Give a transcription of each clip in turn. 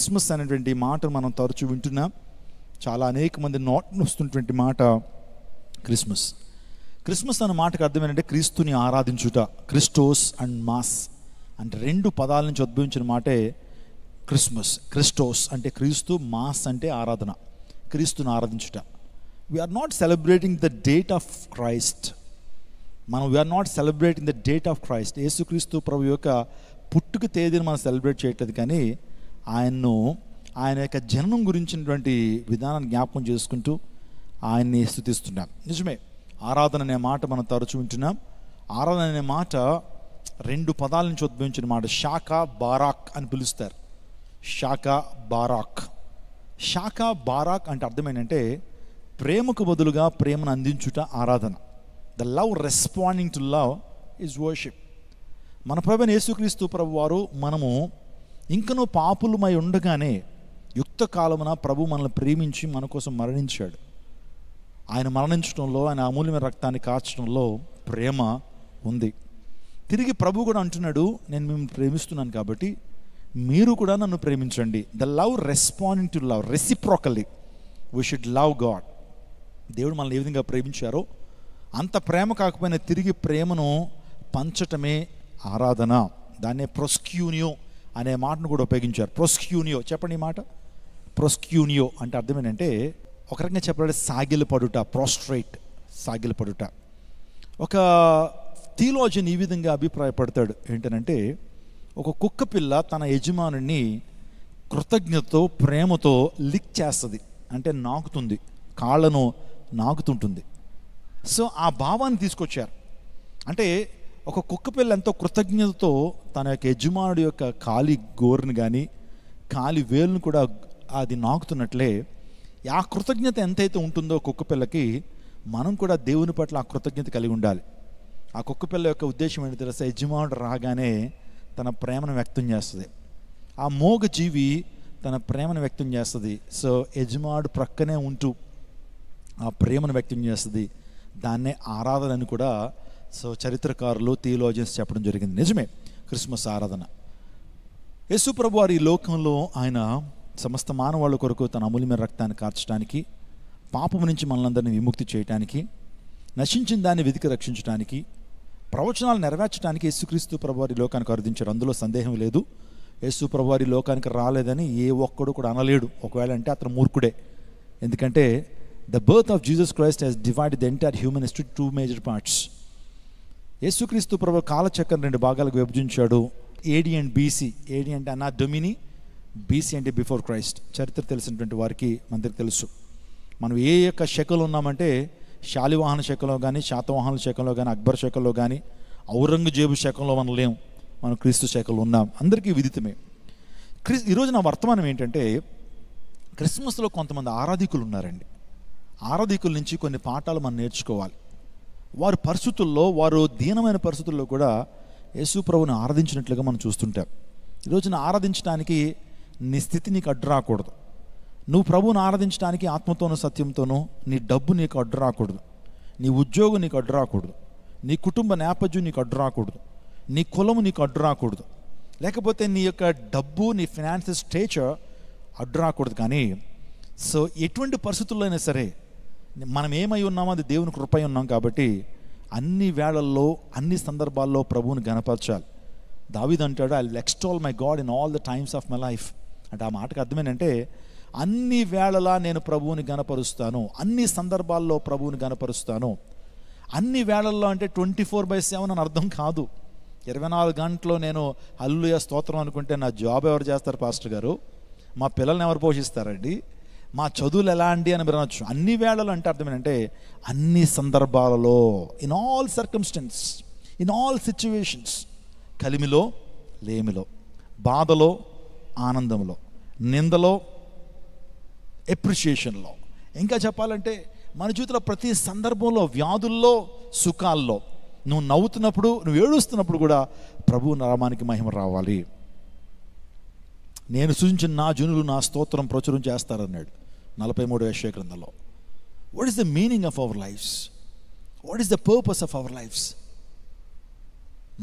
Christmas అనేటువంటి మాటను మనం తరచూ వింటున్నాం. చాలా అనేక మంది నోట్ను వస్తున్నటువంటి మాట క్రిస్మస్. క్రిస్మస్ అన్న మాటకు అర్థం ఏంటంటే క్రీస్తుని ఆరాధించుట. క్రిస్టోస్ అండ్ మాస్ అంటే రెండు పదాల నుంచి ఉద్భవించిన మాటే క్రిస్మస్. క్రిస్టోస్ అంటే క్రీస్తు, మాస్ అంటే ఆరాధన, క్రీస్తుని ఆరాధించుట. We're not celebrating the date of Christ. We're not celebrating the date of Christ. యేసుక్రీస్తు ప్రభు యొక్క పుట్టుక తేదీని మనం సెలబ్రేట్ చేయట్లేదు, కానీ ఆయన యొక్క జననం గురించినటువంటి విధానాన్ని జ్ఞాపకం చేసుకుంటూ ఆయన్ని స్తుతిస్తున్నాం. నిజమే, ఆరాధన అనే మాట మనం తరచూ వింటున్నాం. ఆరాధన అనే మాట రెండు పదాల నుంచి ఉద్భవించిన మాట. షాకా బారాక్ అని పిలుస్తారు. షాకా బారాక్. షాకా బారాక్ అంటే అర్థం ఏంటంటే ప్రేమకు బదులుగా ప్రేమను అందించుట ఆరాధన. The love responding to love is worship. మన ప్రభువైన యేసుక్రీస్తు ప్రభు వారు మనము ఇంకనూ పాపులమై ఉండగానే యుక్త కాలమున ప్రభు మనల్ని ప్రేమించి మన కోసం మరణించాడు. ఆయన మరణించడంలో, ఆయన అమూల్యమైన రక్తాన్ని కార్చడంలో ప్రేమ ఉంది. తిరిగి ప్రభు కూడా అంటున్నాడు, నేను మిమ్మల్ని ప్రేమిస్తున్నాను కాబట్టి మీరు కూడా నన్ను ప్రేమించండి. The love responding to love, reciprocally we should love God. దేవుడు మనల్ని ఏ విధంగా ప్రేమించారో అంత ప్రేమ కాకపోయినా తిరిగి ప్రేమను పంచటమే ఆరాధన. దాన్నే ప్రొస్క్యూనియో అనే మాటను కూడా ఉపయోగించారు. ప్రొస్క్యూనియో చెప్పండి ఈ మాట. ప్రొస్క్యూనియో అంటే అర్థం ఏంటంటే ఒక రకంగా చెప్పాలంటే సాగిలపడుట, ప్రోస్ట్రేట్, సాగిలపడుట. ఒక థియోలాజియన్ ఈ విధంగా అభిప్రాయపడతాడు ఏంటనంటే, ఒక కుక్క పిల్ల తన యజమానుని కృతజ్ఞతతో ప్రేమతో లిక్ చేస్తుంది, అంటే నాకుతుంది, కాళ్ళను నాకుతుంటుంది. సో ఆ భావాన్ని తీసుకొచ్చారు. అంటే ఒక కుక్క పిల్ల ఎంతో కృతజ్ఞతతో తన యొక్క యజమానుడి యొక్క కాలి గోరుని కానీ కాలి వేలును కూడా అది నాకుతున్నట్లే ఆ కృతజ్ఞత ఎంతైతే ఉంటుందో కుక్క పిల్లకి, మనం కూడా దేవుని పట్ల ఆ కృతజ్ఞత కలిగి ఉండాలి. ఆ కుక్క పిల్ల యొక్క ఉద్దేశం ఏంటి తెలుసా? యజమానుడు రాగానే తన ప్రేమను వ్యక్తం చేస్తుంది. ఆ మోగ జీవి తన ప్రేమను వ్యక్తం చేస్తుంది. సో యజమానుడు ప్రక్కనే ఉంటూ ఆ ప్రేమను వ్యక్తం చేస్తుంది. దాన్నే ఆరాధన అని కూడా చరిత్రకారులు, థియోలాజియన్స్ చెప్పడం జరిగింది. నిజమే, క్రిస్మస్ ఆరాధన. యేసు ప్రభు వారు ఈ లోకంలో ఆయన సమస్త మానవాళ్ళ కొరకు తన అమూల్యమైన రక్తాన్ని కార్చడానికి, పాపము నుంచి మనలందరినీ విముక్తి చేయడానికి, నశించిన దాన్ని వెతికి రక్షించడానికి, ప్రవచనాలు నెరవేర్చడానికి యేసుక్రీస్తు ప్రభు వారి లోకానికి అరుదించారు. అందులో సందేహం లేదు. యేసు ప్రభు వారి లోకానికి రాలేదని ఏ ఒక్కడు కూడా అనలేడు. ఒకవేళ అంటే అతను మూర్ఖుడే. ఎందుకంటే the birth of Jesus Christ he's divided the entire human history two major parts. యేసుక్రీస్తు ప్రభు కాలచక్రం రెండు భాగాలకు విభజించాడు. AD and BC. ఏడి అంటే అన్నా డొమిని, బీసీ అంటే బిఫోర్ క్రైస్ట్. చరిత్ర తెలిసినటువంటి వారికి మనకి తెలుసు. మనం ఏ యొక్క శకలో ఉన్నామంటే శాలివాహన శకంలో కానీ, శాతవాహన శకంలో కానీ, అక్బర్ శకంలో కానీ, ఔరంగజేబు శకంలో మనం లేము. మనం క్రీస్తు శకంలో ఉన్నాం. అందరికీ విదితమే. ఈరోజు నా వర్తమానం ఏంటంటే, క్రిస్మస్లో కొంతమంది ఆరాధికులు ఉన్నారండి. ఆరాధికుల నుంచి కొన్ని పాఠాలు మనం నేర్చుకోవాలి. వారి పరిస్థితుల్లో, వారు దీనమైన పరిస్థితుల్లో కూడా యేసు ప్రభుని ఆరాధించినట్లుగా మనం చూస్తుంటాం. ఈరోజున ఆరాధించడానికి నీ స్థితి నీకు అడ్డు రాకూడదు. నువ్వు ప్రభువుని ఆరాధించడానికి ఆత్మతోనూ సత్యంతోనూ, నీ డబ్బు నీకు అడ్డు రాకూడదు, నీ ఉద్యోగం నీకు అడ్డు రాకూడదు, నీ కుటుంబ నేపథ్యం నీకు అడ్డు రాకూడదు, నీ కులము నీకు అడ్డు రాకూడదు, లేకపోతే నీ యొక్క డబ్బు, నీ ఫైనాన్షియల్ స్టేచర్ అడ్డు రాకూడదు. కానీ ఎటువంటి పరిస్థితుల్లో అయినా సరే మనం ఏమై ఉన్నామో అది దేవుని కృపై ఉన్నాం కాబట్టి అన్ని వేళల్లో, అన్ని సందర్భాల్లో ప్రభువుని గణపరచాలి. దావీదు అంటాడు, I will extol my God in all the times of my life. అంటే ఆ మాటకు అర్థమేంటంటే అన్ని వేళలా నేను ప్రభువుని గణపరుస్తాను, అన్ని సందర్భాల్లో ప్రభువుని గణపరుస్తాను. అన్ని వేళల్లో అంటే 24/7 అని అర్థం కాదు. 24 గంటలు నేను హల్లెలూయా స్తోత్రం అనుకుంటే నా జాబ్ ఎవరు చేస్తారు పాస్టర్ గారు? మా పిల్లల్ని ఎవరు పోషిస్తారండి? మా చదువులు ఎలా అండి అని మీరు అనొచ్చు. అన్ని వేళలు అంటే అర్థం ఏంటంటే అన్ని సందర్భాలలో, in all circumstances, in all situations, కలిమిలో లేమిలో, బాధలో ఆనందంలో, నిందలో ఎప్రిషియేషన్లో, ఇంకా చెప్పాలంటే మన జీవితంలో ప్రతి సందర్భంలో, వ్యాధుల్లో సుఖాల్లో, నువ్వు నవ్వుతున్నప్పుడు, నువ్వు ఏడుస్తున్నప్పుడు కూడా ప్రభువు నామానికి మహిమ రావాలి. నేను సూచించిన నా జనులు నా స్తోత్రం ప్రచురం చేస్తారన్నాడు 43వ యెషయా గ్రంథంలో. What is the meaning of our lives? What is the purpose of our lives?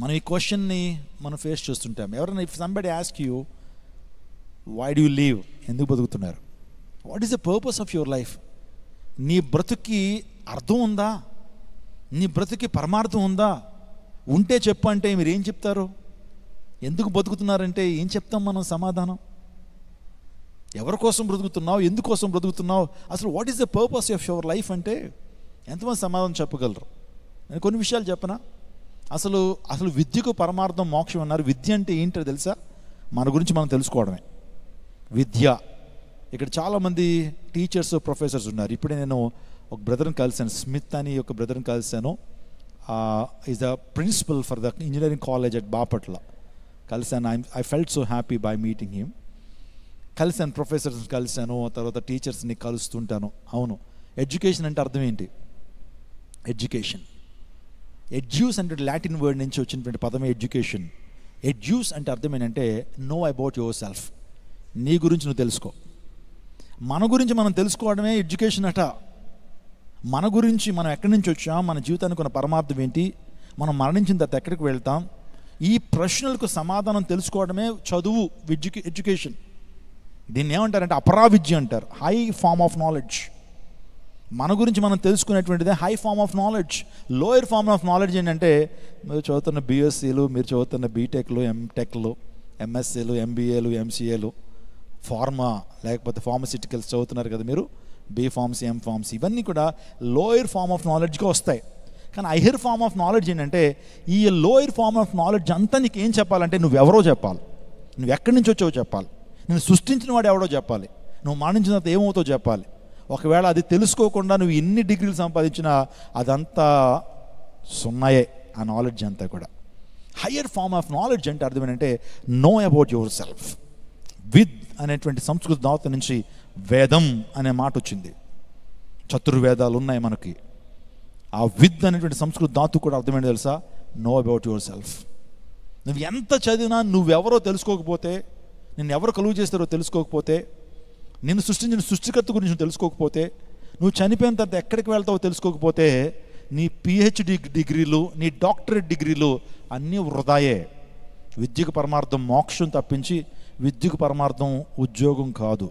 మనం ఈ క్వశ్చన్ని మనం ఫేస్ చేస్తుంటాం. ఎవరైనా if somebody ask you why do you live? ఎందుకు బతుకుతున్నారు? What is the purpose of your life? నీ బ్రతుకి అర్థం ఉందా? నీ బ్రతుకి పరమార్థం ఉందా? ఉంటే చెప్పు అంటే మీరు ఏం చెప్తారు? ఎందుకు బతుకుతున్నారంటే ఏం చెప్తాం మనం సమాధానం? ఎవరి కోసం బ్రతుకుతున్నావు? ఎందుకోసం బ్రతుకుతున్నావు? అసలు what is the purpose of your life అంటే ఎంతమంది సమాధానం చెప్పగలరు? నేను కొన్ని విషయాలు చెప్పనా? అసలు విద్యకు పరమార్థం మోక్షం అన్నారు. విద్య అంటే ఏంటో తెలుసా? మన గురించి మనం తెలుసుకోవడమే విద్య. ఇక్కడ చాలామంది టీచర్స్, ప్రొఫెసర్స్ ఉన్నారు. ఇప్పుడే నేను ఒక బ్రదర్ని కలిశాను, స్మిత్ అని ఒక బ్రదర్ని కలిశాను. Is the principal for the engineering college at Bapatla. కలిశాను. I felt so happy by meeting him. కలిశాను, ప్రొఫెసర్స్ని కలిశాను, తర్వాత టీచర్స్ని కలుస్తుంటాను. అవును, ఎడ్యుకేషన్ అంటే అర్థం ఏంటి? ఎడ్యుకేషన్, ఎడ్యూస్ అంటే లాటిన్ వర్డ్ నుంచి వచ్చినటువంటి పదమే ఎడ్యుకేషన్. ఎడ్యూస్ అంటే అర్థం ఏంటంటే నో అబౌట్ యువర్ సెల్ఫ్. నీ గురించి నువ్వు తెలుసుకో. మన గురించి మనం తెలుసుకోవడమే ఎడ్యుకేషన్ అట. మన గురించి, మనం ఎక్కడి నుంచి వచ్చాం, మన జీవితానికి ఉన్న పరమార్థం ఏంటి, మనం మరణించిన తర్వాత ఎక్కడికి వెళ్తాం, ఈ ప్రశ్నలకు సమాధానం తెలుసుకోవడమే చదువు, ఎడ్యుకేషన్. దీన్ని ఏమంటారంటే అపరావిద్య అంటారు, హై ఫార్మ్ ఆఫ్ నాలెడ్జ్. మన గురించి మనం తెలుసుకునేటువంటిదే high form of knowledge. Lower form of knowledge ఏంటంటే మీరు చదువుతున్న బీఎస్సీలు, మీరు చదువుతున్న బీటెక్లు, ఎంటెక్లు, ఎంఎస్సీలు, ఎంబీఏలు, ఎంసీఏలు, ఫార్మా లేకపోతే ఫార్మసిటికల్స్ చదువుతున్నారు కదా మీరు, బీ ఫార్మసీ, ఎం ఫార్మసీ, ఇవన్నీ కూడా లోయర్ ఫార్మ్ ఆఫ్ నాలెడ్జ్గా వస్తాయి. కానీ హైయర్ ఫార్మ్ ఆఫ్ నాలెడ్జ్ ఏంటంటే ఈ లోయర్ ఫార్మ్ ఆఫ్ నాలెడ్జ్ అంతా నీకు ఏం చెప్పాలంటే నువ్వెవరో చెప్పాలి, నువ్వు ఎక్కడి నుంచి వచ్చావో చెప్పాలి, నేను సృష్టించిన వాడు ఎవడో చెప్పాలి, నువ్వు మరణించిన తర్వాత ఏమవుతావు చెప్పాలి. ఒకవేళ అది తెలుసుకోకుండా నువ్వు ఎన్ని డిగ్రీలు సంపాదించినా అదంతా సున్నాయే, ఆ నాలెడ్జ్ అంతా కూడా. హయ్యర్ ఫార్మ్ ఆఫ్ నాలెడ్జ్ అంటే అర్థం ఏంటంటే నో అబౌట్ యువర్ సెల్ఫ్. విద్ అనేటువంటి సంస్కృత ధాతు నుంచి వేదం అనే మాట వచ్చింది. చతుర్వేదాలు ఉన్నాయి మనకి. ఆ విద్ అనేటువంటి సంస్కృత ధాతు కూడా అర్థం ఏంటో తెలుసా? Know about your self. నువ్వు ఎంత చదివినా నువ్వెవరో తెలుసుకోకపోతే, నిన్ను ఎవరు కలుగు చేస్తారో తెలుసుకోకపోతే, నిన్ను సృష్టించిన సృష్టికర్త గురించి తెలుసుకోకపోతే, నువ్వు చనిపోయిన తర్వాత ఎక్కడికి వెళ్తావో తెలుసుకోకపోతే, నీ పిహెచ్డి డిగ్రీలు, నీ డాక్టరేట్ డిగ్రీలు అన్నీ వృధాయే. విద్యకు పరమార్థం మోక్షం తప్పించి విద్యకు పరమార్థం ఉద్యోగం కాదు.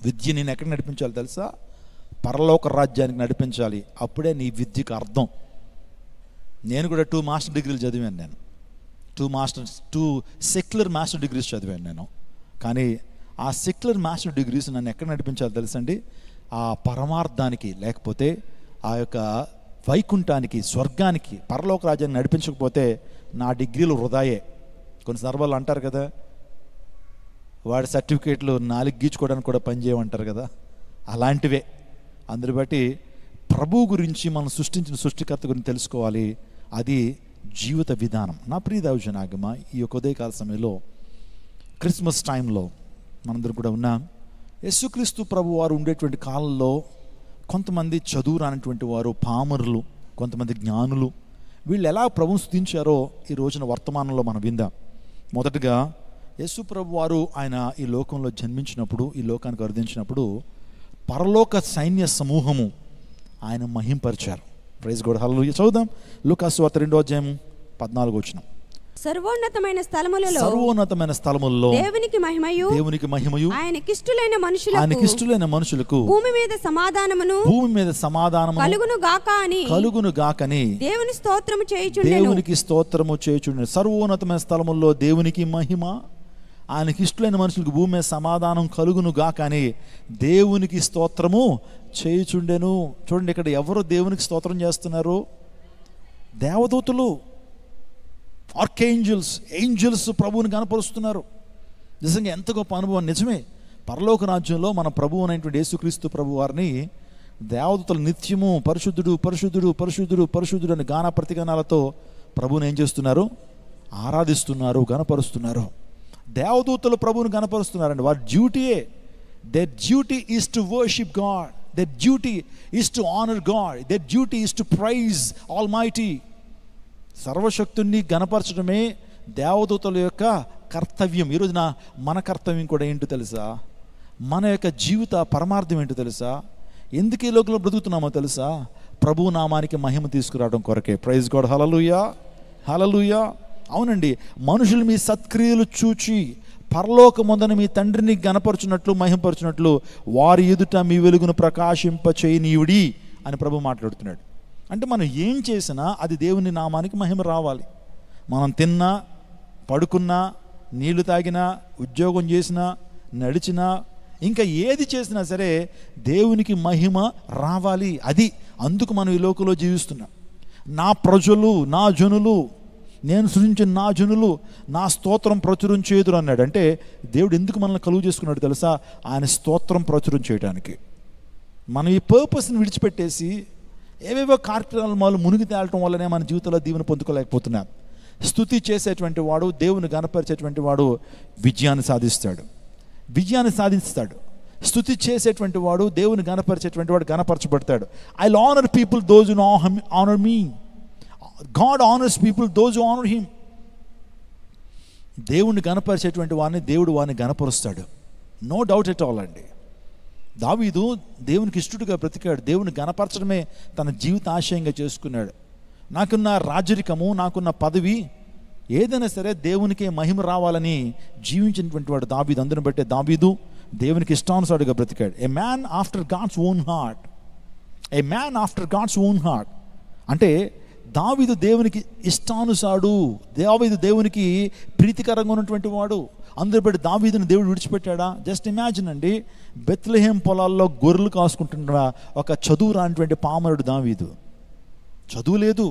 విద్య నేను ఎక్కడ నడిపించాలి తెలుసా? పరలోక రాజ్యానికి నడిపించాలి. అప్పుడే నీ విద్యకు అర్థం. నేను కూడా 2 మాస్టర్ డిగ్రీలు చదివాను. నేను 2 సెక్యులర్ మాస్టర్ డిగ్రీస్ చదివాను నేను. కానీ ఆ సెక్యులర్ మాస్టర్ డిగ్రీస్ నన్ను ఎక్కడ నడిపించాలి తెలుసండి? ఆ పరమార్థానికి, లేకపోతే ఆ యొక్క వైకుంఠానికి, స్వర్గానికి, పరలోక రాజ్యాన్ని నడిపించకపోతే నా డిగ్రీలు వృధాయే. కొన్ని సందర్భాలు అంటారు కదా, వాడి సర్టిఫికేట్లు 4 గీచుకోవడానికి కూడా పనిచేయమంటారు కదా, అలాంటివే. అందుని బట్టి ప్రభు గురించి, మనం సృష్టించిన సృష్టికర్త గురించి తెలుసుకోవాలి. అది జీవిత విధానం. నా ప్రియ దైవజనాగమ, ఈ యొక్క ఉదయకాల సమయంలో క్రిస్మస్ టైంలో మనందరం కూడా ఉన్నాం. యేసుక్రీస్తు ప్రభు వారు ఉండేటువంటి కాలంలో కొంతమంది చదువు రానటువంటి వారు, పామరులు, కొంతమంది జ్ఞానులు, వీళ్ళు ఎలా ప్రభువును స్తుతించారో ఈ రోజున వర్తమానంలో మనం విందాం. మొదటగా యేసు ప్రభు వారు ఆయన ఈ లోకంలో జన్మించినప్పుడు, ఈ లోకానికి అరుదించినప్పుడు పరలోక సైన్య సమూహము ఆయన మహింపరిచారు. ప్రైజ్ గాడ్, హల్లెలూయా. చదువుదాం లూకాసు వార్త 2వ అధ్యాయం 14వ వచనం. సర్వోన్నతమైన స్థలములలో దేవునికి మహిమయు ఆయనకిష్టులైన మనుషులకు భూమి మీద సమాధానము కలుగును గాకని దేవునికి స్తోత్రము చేయుచుండెను. సర్వోన్నతమైన స్థలముల్లో దేవునికి మహిమ, ఆయనకి ఇష్టలైన మనుషులకు భూమి మీద సమాధానం కలుగును గాకని దేవునికి స్తోత్రము చేయుచుండెను. చూడండి, ఇక్కడ ఎవరు దేవునికి స్తోత్రం చేస్తున్నారు? దేవదూతలు, ఆర్కేంజల్స్, ఏంజల్స్ ప్రభువుని కనపరుస్తున్నారు. నిజంగా ఎంత గొప్ప అనుభవం. నిజమే, పరలోక రాజ్యంలో మన ప్రభువు అయినటువంటి యేసుక్రీస్తు ప్రభు వారిని దేవదూతలు నిత్యము పరిశుద్ధుడు పరిశుద్ధుడు పరిశుద్ధుడు పరిశుద్ధుడు అని గాన ప్రతిగానాలతో ప్రభువుని ఏం చేస్తున్నారు? ఆరాధిస్తున్నారు, గనపరుస్తున్నారు. దేవదూతలు ప్రభువుని గనపరుస్తున్నారండి. వారి డ్యూటీయే, their duty is to worship God, their duty is to honor God, their duty is to praise Almighty. సర్వశక్తుని గనపరచడమే దేవదూతల యొక్క కర్తవ్యం. ఈరోజున మన కర్తవ్యం కూడా ఏంటో తెలుసా? మన యొక్క జీవిత పరమార్థం ఏంటో తెలుసా? ఎందుకు ఈ లోకంలో బ్రతుకుతున్నామో తెలుసా? ప్రభు నామానికి మహిమ తీసుకురావడం కొరకే. ప్రైజ్ గాడ్, హల్లెలూయా, హల్లెలూయా. అవునండి, మనుషులు మీ సత్క్రియలు చూచి పరలోకమందున మీ తండ్రిని గణపరచునట్లు మహింపరచునట్లు వారి ఎదుట మీ వెలుగును ప్రకాశింప చేయనీయుడి అని ప్రభు మాట్లాడుతున్నాడు. అంటే మనం ఏం చేసినా అది దేవుని నామానికి మహిమ రావాలి. మనం తిన్నా, పడుకున్నా, నీళ్లు తాగినా, ఉద్యోగం చేసినా, నడిచినా, ఇంకా ఏది చేసినా సరే దేవునికి మహిమ రావాలి. అది అందుకు మనం ఈ లోకంలో జీవిస్తున్నాం. నా ప్రజలు, నా జనులు, నేను సృజించిన నా జనులు నా స్తోత్రం ప్రచురం చేయుదురు అన్నాడు. అంటే దేవుడు ఎందుకు మనల్ని కలుగు చేసుకున్నాడు తెలుసా? ఆయన స్తోత్రం ప్రచురం చేయడానికి. మనం ఈ పర్పస్ని విడిచిపెట్టేసి ఏవేవో కార్యక్రమాల వల్ల మునిగి తేలటం వల్లనే మన జీవితంలో దీవెన పొందుకోలేకపోతున్నాం. స్తుతి చేసేటువంటి వాడు, దేవుని గణపరిచేటువంటి వాడు విజయాన్ని సాధిస్తాడు. స్తుతి చేసేటువంటి వాడు, దేవుని గణపరిచేటువంటి వాడు గణపరచబడతాడు. I will honour people those who honour me. God honours people those who honour him. దేవుణ్ణి గణపరిచేటువంటి వాడిని దేవుడు వాడిని గణపరుస్తాడు. నో డౌట్ ఎట్ ఆల్ అండి. దావీదు దేవునికి ఇష్టడుగా బ్రతికాడు. దేవుని గణపరచడమే తన జీవిత ఆశయంగా చేసుకున్నాడు. నాకున్న రాజరికము, నాకున్న పదవి ఏదైనా సరే దేవునికే మహిమ రావాలని జీవించినటువంటి వాడు దావీదు. అందుని బట్టే దావీదు దేవునికి ఇష్టానుసారుగా బ్రతికాడు. A man after God's own heart. అంటే దావీదు దేవునికి ఇష్టానుసారుడు, దావీదు దేవునికి ప్రీతికరంగా ఉన్నటువంటి వాడు. అందరూ బట్టి దావీదుని దేవుడు విడిచిపెట్టాడా? జస్ట్ ఇమాజిన్ అండి, బెత్లెహేం పొలాల్లో గొర్రెలు కాసుకుంటున్న ఒక చదువు రానిటువంటి పామరుడు దావీదు. చదువు లేదు.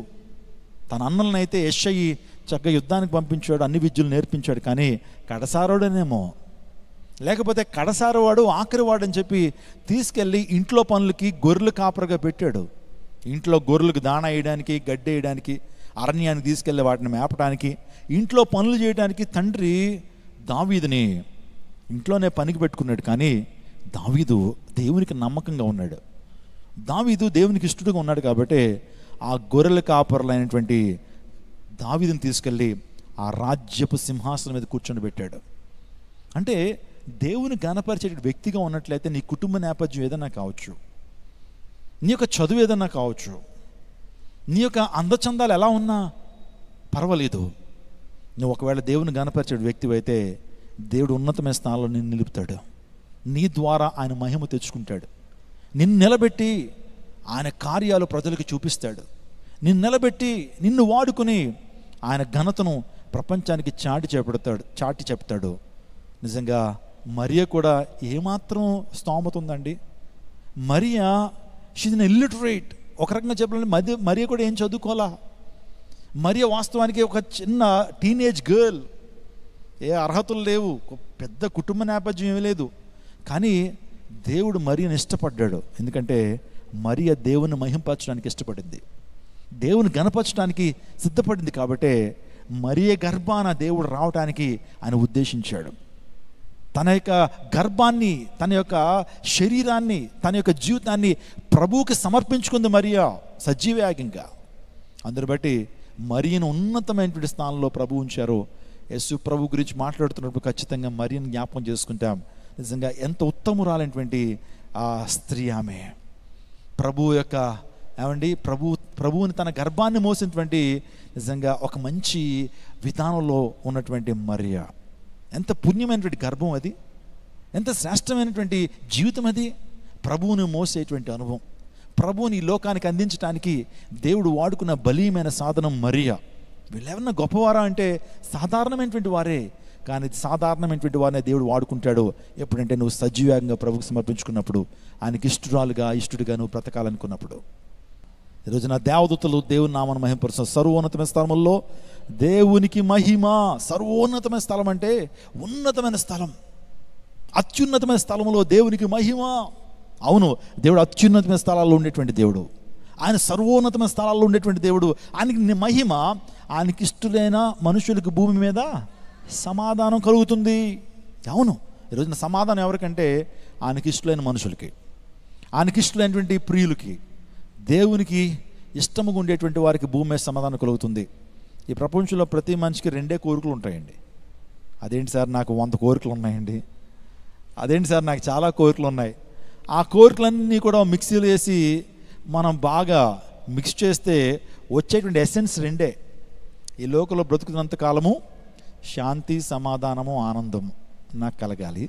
తన అన్నలనైతే యెష్షయి చక్కగా యుద్ధానికి పంపించాడు, అన్ని విద్యలు నేర్పించాడు. కానీ కడసారోడనేమో, లేకపోతే కడసారవాడు ఆఖరివాడు అని చెప్పి తీసుకెళ్ళి ఇంట్లో పనులకి గొర్రెలు కాపరగా పెట్టాడు. ఇంట్లో గొర్రెలకు దాణా వేయడానికి, గడ్డి వేయడానికి, అరణ్యానికి తీసుకెళ్ళి వాటిని మేపడానికి, ఇంట్లో పనులు చేయడానికి తండ్రి దావీదుని ఇంట్లోనే పనికి పెట్టుకున్నాడు. కానీ దావీదు దేవునికి నమ్మకంగా ఉన్నాడు. దావీదు దేవునికి ఇష్టడుగా ఉన్నాడు. కాబట్టి ఆ గొర్రెల కాపరులైనటువంటి దావీదుని తీసుకెళ్ళి ఆ రాజ్యపు సింహాసనం మీద కూర్చొని పెట్టాడు. అంటే దేవుని గణపరిచే వ్యక్తిగా ఉన్నట్లయితే నీ కుటుంబ నేపథ్యం ఏదైనా కావచ్చు, నీ యొక్క చదువు ఏదన్నా కావచ్చు, నీ యొక్క అందచందాలు ఎలా ఉన్నా పర్వాలేదు. నువ్వు ఒకవేళ దేవుని గణపరిచే వ్యక్తి అయితే దేవుడు ఉన్నతమైన స్థానంలో నిన్ను నిలుపుతాడు. నీ ద్వారా ఆయన మహిమ తెచ్చుకుంటాడు. నిన్ను నిలబెట్టి ఆయన కార్యాలు ప్రజలకు చూపిస్తాడు. నిన్ను నిలబెట్టి నిన్ను వాడుకుని ఆయన ఘనతను ప్రపంచానికి చాటి చెప్తాడు. నిజంగా మరియ కూడా ఏమాత్రం స్తోమత ఉందండి. మరియా షీజ్ ఎన్ ఇల్లిటరేట్. ఒక రకంగా చెప్పాలంటే మరియ కూడా ఏం చదువుకోవాలా. మరియ వాస్తవానికి ఒక చిన్న టీనేజ్ గర్ల్, ఏ అర్హతలు లేవు, పెద్ద కుటుంబ నేపథ్యం ఏమీ లేదు. కానీ దేవుడు మరియను ఇష్టపడ్డాడు. ఎందుకంటే మరియ దేవుని మహింపరచడానికి ఇష్టపడింది, దేవుని గణపరచడానికి సిద్ధపడింది. కాబట్టే మరియ గర్భాన దేవుడు రావడానికి ఆయన ఉద్దేశించాడు. తన యొక్క గర్భాన్ని, తన యొక్క శరీరాన్ని, తన యొక్క జీవితాన్ని ప్రభువుకి సమర్పించుకుంది మరియా సజీవయాగంగా. అందుని బట్టి మరియను ఉన్నతమైనటువంటి స్థానంలో ప్రభు ఉంచారు. యేసు ప్రభు గురించి మాట్లాడుతున్నప్పుడు ఖచ్చితంగా మరియను జ్ఞాపకం చేసుకుంటాం. నిజంగా ఎంత ఉత్తమురాలైనటువంటి ఆ స్త్రీ ఆమె. ప్రభు యొక్క ప్రభువుని తన గర్భాన్ని మోసినటువంటి నిజంగా ఒక మంచి విధానంలో ఉన్నటువంటి మరియ. ఎంత పుణ్యమైనటువంటి గర్భం అది, ఎంత శ్రేష్టమైనటువంటి జీవితం అది. ప్రభువుని మోసేటువంటి అనుభవం, ప్రభువుని ఈ లోకానికి అందించడానికి దేవుడు వాడుకున్న బలీయమైన సాధనం మరియా. వీళ్ళెవరన్నా గొప్పవారా అంటే సాధారణమైనటువంటి వారే. కానీ సాధారణమైనటువంటి వారినే దేవుడు వాడుకుంటాడు. ఎప్పుడంటే నువ్వు సజీవంగా ప్రభువుకి సమర్పించుకున్నప్పుడు, ఆయనకి ఇష్టడుగా నువ్వు బ్రతకాలనుకున్నప్పుడు. ఈరోజు నా దేవదూతలు దేవుని నామను మహిమపరుస్తున్న సర్వోన్నతమైన స్థలంలో దేవునికి మహిమ. సర్వోన్నతమైన స్థలం అంటే ఉన్నతమైన స్థలం, అత్యున్నతమైన స్థలంలో దేవునికి మహిమ. అవును, దేవుడు అత్యున్నతమైన స్థలాల్లో ఉండేటువంటి దేవుడు, ఆయన సర్వోన్నతమైన స్థలాల్లో ఉండేటువంటి దేవుడు. ఆయనకి మహిమ, ఆయనకి ఇష్టలైన మనుషులకు భూమి మీద సమాధానం కలుగుతుంది. అవును, ఈరోజున సమాధానం ఎవరికంటే ఆయనకి ఇష్టలైన మనుషులకి, ఆయనకి ఇష్టలైనటువంటి ప్రియులకి, దేవునికి ఇష్టముగా ఉండేటువంటి వారికి భూమి మీద సమాధానం కలుగుతుంది. ఈ ప్రపంచంలో ప్రతి మనిషికి 2 కోరికలు ఉంటాయండి. అదేంటి సార్ నాకు 100 కోరికలు ఉన్నాయండి, అదేంటి సార్ నాకు చాలా కోరికలు ఉన్నాయి. ఆ కోరికలన్నీ కూడా మిక్సీలో వేసి మనం బాగా మిక్స్ చేస్తే వచ్చేటువంటి ఎసెన్స్ 2. ఈ లోకంలో బ్రతుకుతున్నంత కాలము శాంతి, సమాధానము, ఆనందము. నాకు కలగాలి,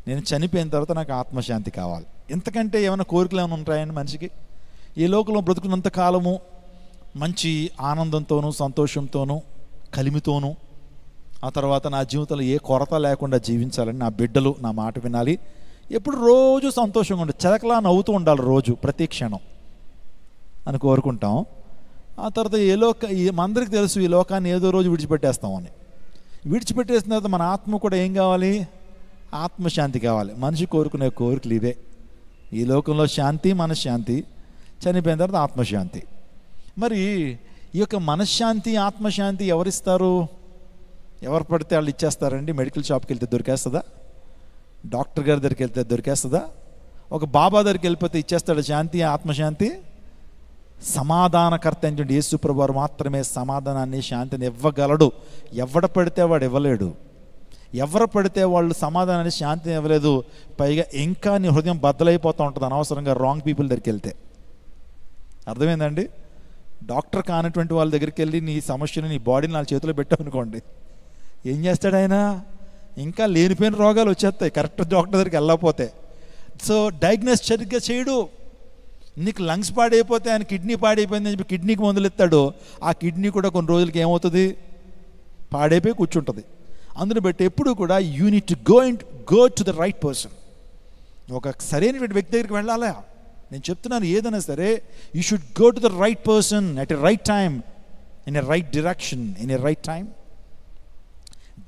నేను చనిపోయిన తర్వాత నాకు ఆత్మశాంతి కావాలి. ఇంతకంటే ఏమైనా కోరికలు ఏమైనా ఉంటాయండి మనిషికి? ఈ లోకంలో బ్రతుకున్నంత కాలము మంచి ఆనందంతోనూ సంతోషంతోనూ కలిమితోనూ, ఆ తర్వాత నా జీవితంలో ఏ కొరత లేకుండా జీవించాలని, నా బిడ్డలు నా మాట వినాలి, ఎప్పుడు రోజు సంతోషంగా ఉండాలి, చెలకలా నవ్వుతూ ఉండాలి రోజు ప్రతి క్షణం అని కోరుకుంటాం. ఆ తర్వాత మనందరికీ తెలుసు ఈ లోకాన్ని ఏదో రోజు విడిచిపెట్టేస్తామని. విడిచిపెట్టేసిన తర్వాత మన ఆత్మ కూడా ఏం కావాలి? ఆత్మశాంతి కావాలి. మనిషి కోరుకునే కోరికలు ఇవే. ఈ లోకంలో శాంతి, మనశ్శాంతి, చనిపోయిన తర్వాత ఆత్మశాంతి. మరి ఈ యొక్క మనశ్శాంతి ఆత్మశాంతి ఎవరిస్తారు? ఎవరు పడితే వాళ్ళు ఇచ్చేస్తారండి? మెడికల్ షాప్కి వెళ్తే దొరికేస్తుందా? డాక్టర్ గారి దగ్గరికి వెళ్తే దొరికేస్తుందా? ఒక బాబా దగ్గరికి వెళ్ళిపోతే ఇచ్చేస్తాడు శాంతి ఆత్మశాంతి? సమాధానకర్త అయినటువంటి యేసు ప్రభువు వారు మాత్రమే సమాధానాన్ని, శాంతిని ఇవ్వగలడు. ఎవడ పడితే వాడు ఇవ్వలేడు. ఎవరు పడితే వాళ్ళు సమాధానాన్ని, శాంతిని ఇవ్వలేదు. పైగా ఇంకా నీ హృదయం బద్దలైపోతూ ఉంటుంది అనవసరంగా రాంగ్ పీపుల్ దగ్గరికి వెళ్తే. అర్థమైందండి? డాక్టర్ కానటువంటి వాళ్ళ దగ్గరికి వెళ్ళి నీ సమస్యను, నీ బాడీని వాళ్ళ చేతిలో పెట్టావు అనుకోండి, ఏం చేస్తాడు ఆయన? ఇంకా లేనిపోయిన రోగాలు వచ్చేస్తాయి కరెక్ట్ డాక్టర్ దగ్గరికి వెళ్ళకపోతే. సో డయాగ్నోస్ సరిగ్గా చేయడు. నీకు లంగ్స్ పాడైపోతే ఆయన కిడ్నీ పాడైపోయింది అని చెప్పి కిడ్నీకి మందులు ఇస్తాడు. ఆ కిడ్నీ కూడా కొన్ని రోజులకి ఏమవుతుంది? పాడైపోయి కూర్చుంటుంది. అందుని బట్టి ఎప్పుడు కూడా you need to go to the right person. ఒక సరైనటువంటి వ్యక్తి దగ్గరికి వెళ్ళాలా? నేను చెప్తున్నాను, ఏదైనా సరే you should go to the right person at a right time, in a right direction, in a right time.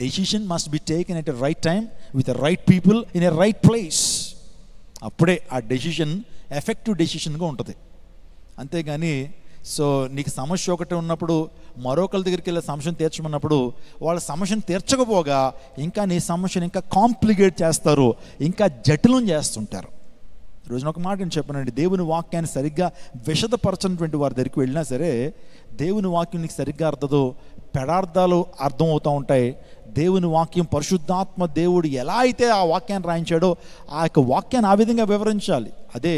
Decision must be taken at a right time with a right people in a right place. అప్పుడే ఆ decision effective డెసిషన్గా ఉంటుంది. అంతేగాని నీకు సమస్య ఒకటి ఉన్నప్పుడు మరొకరి దగ్గరికి వెళ్ళి సమస్యను తీర్చమన్నప్పుడు వాళ్ళ సమస్యను తీర్చకపోగా ఇంకా నీ సమస్యను ఇంకా కాంప్లికేట్ చేస్తారు, ఇంకా జటిలం చేస్తుంటారు. రోజున ఒక మాట నేను చెప్పానండి, దేవుని వాక్యాన్ని సరిగ్గా విషదపరచినటువంటి వారి దగ్గరికి వెళ్ళినా సరే దేవుని వాక్యం నీకు సరిగ్గా అర్థదో, పెడార్థాలు అర్థం అవుతూ ఉంటాయి. దేవుని వాక్యం, పరిశుద్ధాత్మ దేవుడు ఎలా అయితే ఆ వాక్యాన్ని రాయించాడో ఆ యొక్క వాక్యాన్ని ఆ విధంగా వివరించాలి. అదే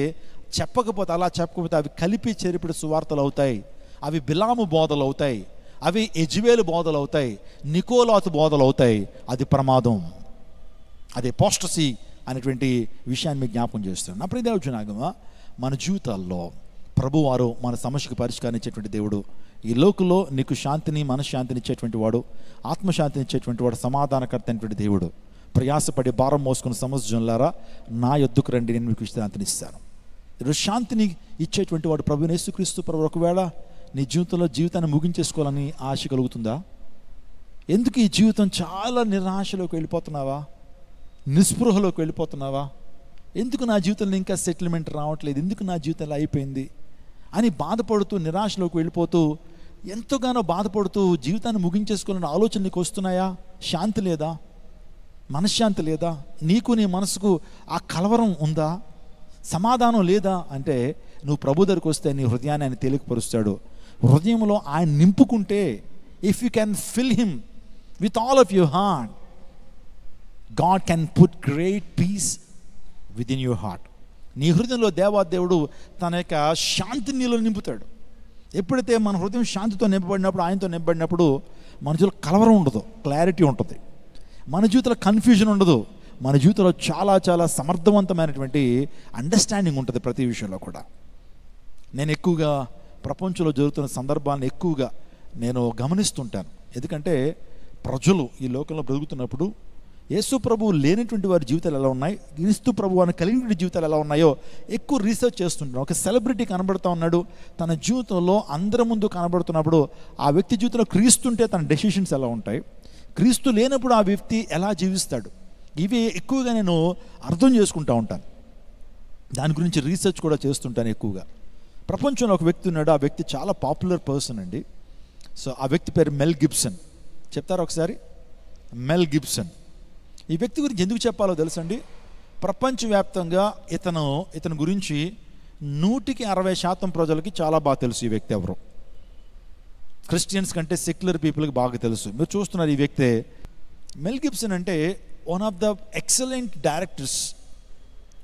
చెప్పకపోతే, అలా చెప్పకపోతే అవి కలిపి చెరిపిడి సువార్తలు అవుతాయి, అవి బిలాము బోధలు అవుతాయి, అవి యెజ్బేలు బోధలు అవుతాయి, నికోలాతు బోధలు అవుతాయి. అది ప్రమాదం, అది అపోస్టసీ అనేటువంటి విషయాన్ని మీకు జ్ఞాపకం చేస్తాను. నా ప్రియ దేవుని మన జీవితాల్లో ప్రభువారు మన సమస్యకు పరిష్కారం ఇచ్చేటువంటి దేవుడు. ఈ లోకంలో నీకు శాంతిని, మనశ్శాంతిని ఇచ్చేటువంటి వాడు, ఆత్మశాంతిని ఇచ్చేటువంటి వాడు, సమాధానకర్త అయినటువంటి దేవుడు. ప్రయాసపడి భారం మోసుకున్న సమస్యలారా నా యొద్దకు రండి, నేను మీకు విశ్రాంతిని ఇస్తాను. ఈరోజు శాంతిని ఇచ్చేటువంటి వాడు ప్రభువైన యేసుక్రీస్తు ప్రభు. ఒకవేళ నీ జీవితాన్ని ముగించేసుకోవాలని ఆశ కలుగుతుందా? ఎందుకు ఈ జీవితం చాలా నిరాశలోకి వెళ్ళిపోతున్నావా? నిస్పృహలోకి వెళ్ళిపోతున్నావా? ఎందుకు నా జీవితంలో ఇంకా సెటిల్మెంట్ రావట్లేదు, ఎందుకు నా జీవితంలో అయిపోయింది అని బాధపడుతూ నిరాశలోకి వెళ్ళిపోతూ ఎంతగానో బాధపడుతూ జీవితాన్ని ముగించేసుకోవాలని ఆలోచన నీకు వస్తున్నాయా? శాంతి లేదా? మనశ్శాంతి లేదా? నీకు నీ మనసుకు ఆ కలవరం ఉందా? సమాధానం లేదా? అంటే నువ్వు ప్రభు దగ్గరికి వస్తే నీ హృదయాన్ని ఆయన తేలికపరుస్తాడు. హృదయంలో ఆయన నింపుకుంటే, if you can fill him with all of your heart, God can put great peace within your heart. నీ హృదయంలో దేవాదేవుడు తన యొక్క శాంతి నీలో నింపుతాడు. ఎప్పుడైతే మన హృదయం శాంతితో నింపబడినప్పుడు, ఆయనతో నింపబడినప్పుడు మన జీవితంలో కలవరం ఉండదు, క్లారిటీ ఉంటుంది. మన జీవితంలో కన్ఫ్యూజన్ ఉండదు. మన జీవితంలో చాలా చాలా సమర్థవంతమైనటువంటి అండర్స్టాండింగ్ ఉంటుంది ప్రతి విషయంలో కూడా. నేను ఎక్కువగా ప్రపంచంలో జరుగుతున్న సందర్భాలను ఎక్కువగా నేను గమనిస్తుంటాను. ఎందుకంటే ప్రజలు ఈ లోకంలో బ్రతుకుతున్నప్పుడు యేసు ప్రభువు లేనటువంటి వారి జీవితాలు ఎలా ఉన్నాయి, క్రీస్తు ప్రభువు అని కలిగిన జీవితాలు ఎలా ఉన్నాయో ఎక్కువ రీసెర్చ్ చేస్తుంటాను. ఒక సెలబ్రిటీ కనబడుతూ ఉన్నాడు, తన జీవితంలో అందరి ముందు కనబడుతున్నప్పుడు ఆ వ్యక్తి జీవితంలో క్రీస్తుంటే తన డెసిషన్స్ ఎలా ఉంటాయి, క్రీస్తు లేనప్పుడు ఆ వ్యక్తి ఎలా జీవిస్తాడు, ఇవి ఎక్కువగా నేను అర్థం చేసుకుంటూ ఉంటాను. దాని గురించి రీసెర్చ్ కూడా చేస్తుంటాను ఎక్కువగా. ప్రపంచంలో ఒక వ్యక్తి ఉన్నాడు, ఆ వ్యక్తి చాలా పాపులర్ పర్సన్ అండి. సో ఆ వ్యక్తి పేరు మెల్ గిబ్సన్. చెప్తారా ఒకసారి? మెల్ గిబ్సన్. ఈ వ్యక్తి గురించి ఎందుకు చెప్పాలో తెలుసండి? ప్రపంచవ్యాప్తంగా ఇతని గురించి 160% ప్రజలకి చాలా బాగా తెలుసు. ఈ వ్యక్తి ఎవరు? క్రిస్టియన్స్ కంటే సెక్యులర్ పీపుల్కి బాగా తెలుసు. మీరు చూస్తున్నారు ఈ వ్యక్తి మెల్ గిబ్సన్ అంటే one of the excellent directors,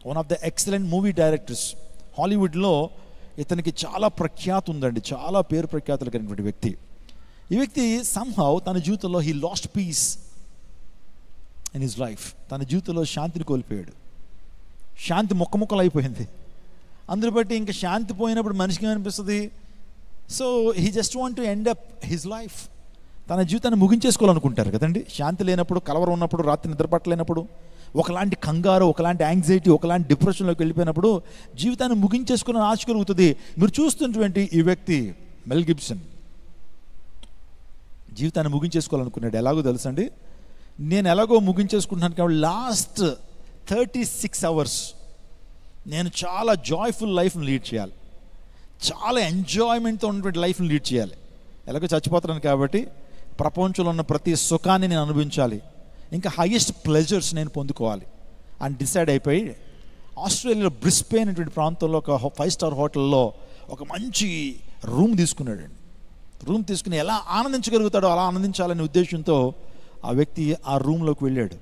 one of the excellent movie directors. హాలీవుడ్లో ఇతనికి చాలా ప్రఖ్యాతి ఉందండి, చాలా పేరు ప్రఖ్యాతులు కలిగినటువంటి వ్యక్తి. ఈ వ్యక్తి సమ్హౌ తన జీవితంలో he lost peace. In his life. తన జీవితంలో శాంతిని కోల్పోయాడు. శాంతి ముక్కలు అయిపోయింది. అందులో బట్టి ఇంకా శాంతి పోయినప్పుడు మనిషికి ఏమనిపిస్తుంది? So he just want to end up his life. తన జీవితాన్ని ముగించేసుకోవాలనుకుంటారు కదండి. శాంతి లేనప్పుడు, కలవరం ఉన్నప్పుడు, రాత్రి నిద్రపట్టలేనప్పుడు, ఒకలాంటి కంగారు, ఒకలాంటి యాంగ్జైటీ, ఒకలాంటి డిప్రెషన్లోకి వెళ్ళిపోయినప్పుడు జీవితాన్ని ముగించేసుకోవాలని ఆశ కలుగుతుంది. మీరు చూస్తున్నటువంటి ఈ వ్యక్తి మెల్ గిబ్సన్ జీవితాన్ని ముగించేసుకోవాలనుకున్నాడు. ఎలాగో తెలుసండి, నేను ఎలాగో ముగించేసుకుంటున్నాను కాబట్టి లాస్ట్ 36 hours నేను చాలా జాయ్ఫుల్ లైఫ్ని లీడ్ చేయాలి, చాలా ఎంజాయ్మెంట్తో ఉన్నటువంటి లైఫ్ని లీడ్ చేయాలి. ఎలాగో చచ్చిపోతున్నాను కాబట్టి ప్రపంచంలో ఉన్న ప్రతి సుఖాన్ని నేను అనుభవించాలి, ఇంకా హైయెస్ట్ ప్లెజర్స్ నేను పొందుకోవాలి అని డిసైడ్ అయిపోయి ఆస్ట్రేలియాలో బ్రిస్బేన్ అనేటువంటి ప్రాంతంలో ఒక 5-star హోటల్లో ఒక మంచి రూమ్ తీసుకున్నాడండి. రూమ్ తీసుకుని ఎలా ఆనందించగలుగుతాడో అలా ఆనందించాలనే ఉద్దేశంతో ఆ వ్యక్తి ఆ రూమ్లోకి వెళ్ళాడు.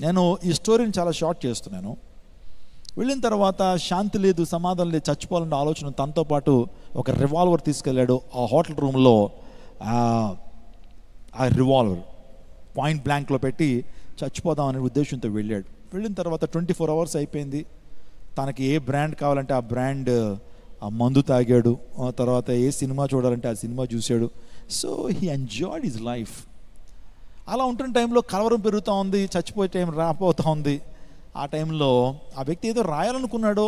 నేను ఈ స్టోరీని చాలా షార్ట్ చేస్తున్నాను. వెళ్ళిన తర్వాత శాంతి లేదు, సమాధానం లేదు, చచ్చిపోవాలనే ఆలోచన తనతో పాటు ఒక రివాల్వర్ తీసుకెళ్ళాడు. ఆ హోటల్ రూమ్లో ఆ రివాల్వర్ పాయింట్ బ్లాంక్లో పెట్టి చచ్చిపోదామనే ఉద్దేశంతో వెళ్ళాడు. వెళ్ళిన తర్వాత 24 hours అయిపోయింది. తనకి ఏ బ్రాండ్ కావాలంటే ఆ బ్రాండ్ ఆ మందు తాగాడు. ఆ తర్వాత ఏ సినిమా చూడాలంటే ఆ సినిమా చూశాడు. So he enjoyed his life. అలా ఉంటున్న టైంలో కలవరం పెరుగుతూ ఉంది, చచ్చిపోయే టైం రాపోతూ ఉంది. ఆ టైంలో ఆ వ్యక్తి ఏదో రాయాలనుకున్నాడో,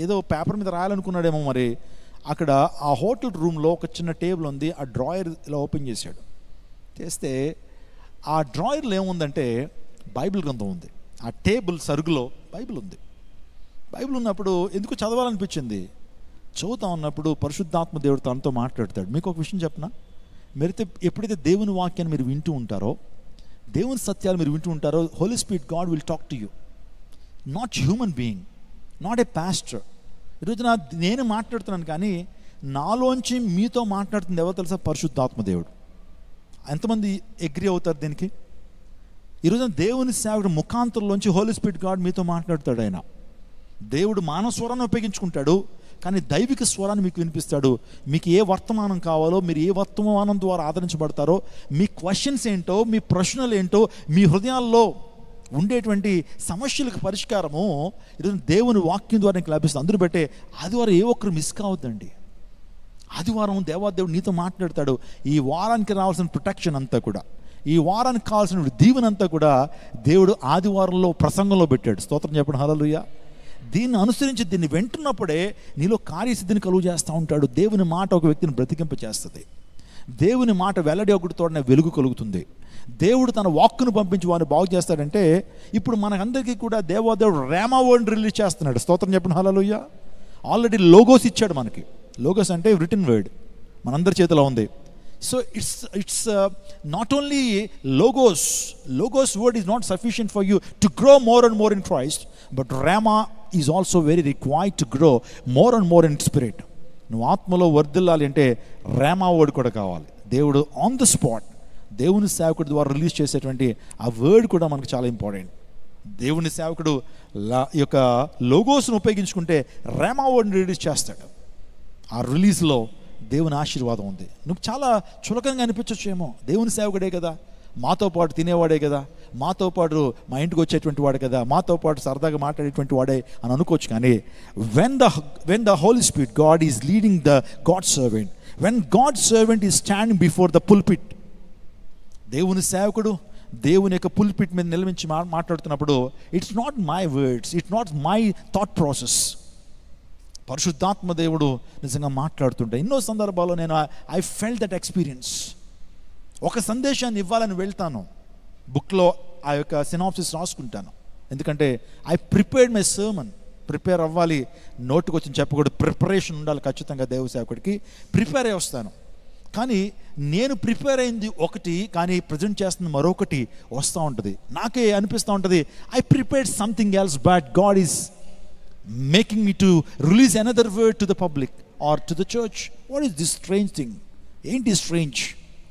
ఏదో పేపర్ మీద రాయాలనుకున్నాడేమో మరి. అక్కడ ఆ హోటల్ రూమ్లో ఒక చిన్న టేబుల్ ఉంది. ఆ డ్రాయర్ ఇలా ఓపెన్ చేశాడు. చేస్తే ఆ డ్రాయర్లో ఏముందంటే బైబిల్ గ్రంథం ఉంది. ఆ టేబుల్ సరుగులో బైబిల్ ఉంది. బైబిల్ ఉన్నప్పుడు ఎందుకు చదవాలనిపించింది. చదువుతా ఉన్నప్పుడు పరిశుద్ధాత్మ దేవుడు తనతో మాట్లాడతాడు. మీకు ఒక విషయం చెప్పనా, మీరైతే ఎప్పుడైతే దేవుని వాక్యాన్ని మీరు వింటూ ఉంటారో, దేవుని సత్యాలు మీరు వింటూ ఉంటారో, holy spirit God will talk to you, not human being, not a pastor. ఈరోజు నేను మాట్లాడుతున్నాను కానీ నాలోంచి మీతో మాట్లాడుతుంది ఎవరు తెలుసా? పరిశుద్ధాత్మ దేవుడు. ఎంతమంది అగ్రీ అవుతారు దీనికి? ఈరోజు దేవుని సేవకుడు ముఖాంతరంలోంచి హోలీ స్పిరిట్ గాడ్ మీతో మాట్లాడతాడు. ఆయన దేవుడు మానవ స్వరాన్ని ఉపయోగించుకుంటాడు, కానీ దైవిక స్వరాన్ని మీకు వినిపిస్తాడు. మీకు ఏ వర్తమానం కావాలో, మీరు ఏ వర్తమానం ద్వారా ఆదరించబడతారో, మీ క్వశ్చన్స్ ఏంటో, మీ ప్రశ్నలు ఏంటో, మీ హృదయాల్లో ఉండేటువంటి సమస్యలకు పరిష్కారము ఈరోజు దేవుని వాక్యం ద్వారా నీకు లభిస్తుంది. అందరూ బట్టే ఆదివారం ఏ ఒక్కరు మిస్ కావద్దండి. ఆదివారం దేవాదేవుడు నీతో మాట్లాడతాడు. ఈ వారానికి రావాల్సిన ప్రొటెక్షన్ అంతా కూడా, ఈ వారానికి కావాల్సిన దీవెనంతా కూడా దేవుడు ఆదివారంలో ప్రసంగంలో పెట్టాడు. స్తోత్రం చెప్పండి, హల్లెలూయా. దీన్ని అనుసరించి దీన్ని వింటున్నప్పుడే నీలో కార్యసిద్ధిని కలుగు చేస్తూ ఉంటాడు. దేవుని మాట ఒక వ్యక్తిని బ్రతికింప చేస్తుంది. దేవుని మాట వెల్లడి ఒకటితోనే వెలుగు కలుగుతుంది. దేవుడు తన వాక్కును పంపించి వారిని బాగు చేస్తాడంటే, ఇప్పుడు మనకందరికీ కూడా దేవాదేవుడు రేమా వర్డ్ రిలీజ్ చేస్తున్నాడు. స్తోత్రం చెప్పండి, హల్లెలూయా. ఆల్రెడీ లోగోస్ ఇచ్చాడు మనకి. లోగోస్ అంటే రిటన్ వర్డ్, మనందరి చేతిలో ఉంది. So it's not only logos word is not sufficient for you to grow more and more in Christ, but Rama is also very required to grow more and more in spirit. నువ్వు ఆత్మలో వర్ధిల్లాలి అంటే రేమా word కూడా కావాలి. దేవుడు on the spot దేవుని సేవకుడి ద్వారా రిలీజ్ చేసేటువంటి ఆ వర్డ్ కూడా మనకు చాలా ఇంపార్టెంట్. దేవుని సేవకుడు ఈ యొక్క లోగోస్ను ఉపయోగించుకుంటే రేమా వర్డ్ని రిలీజ్ చేస్తాడు. ఆ రిలీజ్లో దేవుని ఆశీర్వాదం ఉంది. నువ్వు చాలా చులకంగా అనిపించచ్చేమో, దేవుని సేవకుడే కదా, మాతో పాటు తినేవాడే కదా, మాతో పాటు మా ఇంటికి వచ్చేటువంటి వాడే కదా, మాతో పాటు సరదాగా మాట్లాడేటువంటి వాడే అని అనుకోవచ్చు. కానీ when the Holy Spirit God is leading the God's servant, when God's servant is standing before the pulpit, దేవుని సేవకుడు దేవుని యొక్క పుల్పిట్ మీద నిలవించి మాట్లాడుతున్నప్పుడు it's not my words, it's not my thought process. పరిశుద్ధాత్మ దేవుడు నిజంగా మాట్లాడుతుంటే ఎన్నో సందర్భాల్లో నేను ఐ ఫెల్ట్ దట్ ఎక్స్పీరియన్స్. ఒక సందేశాన్ని ఇవ్వాలని వెళ్తాను, బుక్లో ఆ యొక్క సినాప్సిస్ రాసుకుంటాను. ఎందుకంటే I prepared my sermon. Prepare అవ్వాలి, నోటుకు వచ్చి చెప్పకూడదు, ప్రిపరేషన్ ఉండాలి ఖచ్చితంగా. దేవ సేవకుడికి ప్రిపేర్ అయి వస్తాను. కానీ నేను ప్రిపేర్ అయింది ఒకటి, కానీ ప్రజెంట్ చేస్తున్న మరొకటి వస్తూ ఉంటుంది. నాకే అనిపిస్తూ ఉంటుంది I prepared something else, but God is making me to release another word to the public or to the church. What is this strange thing? Ain't it strange?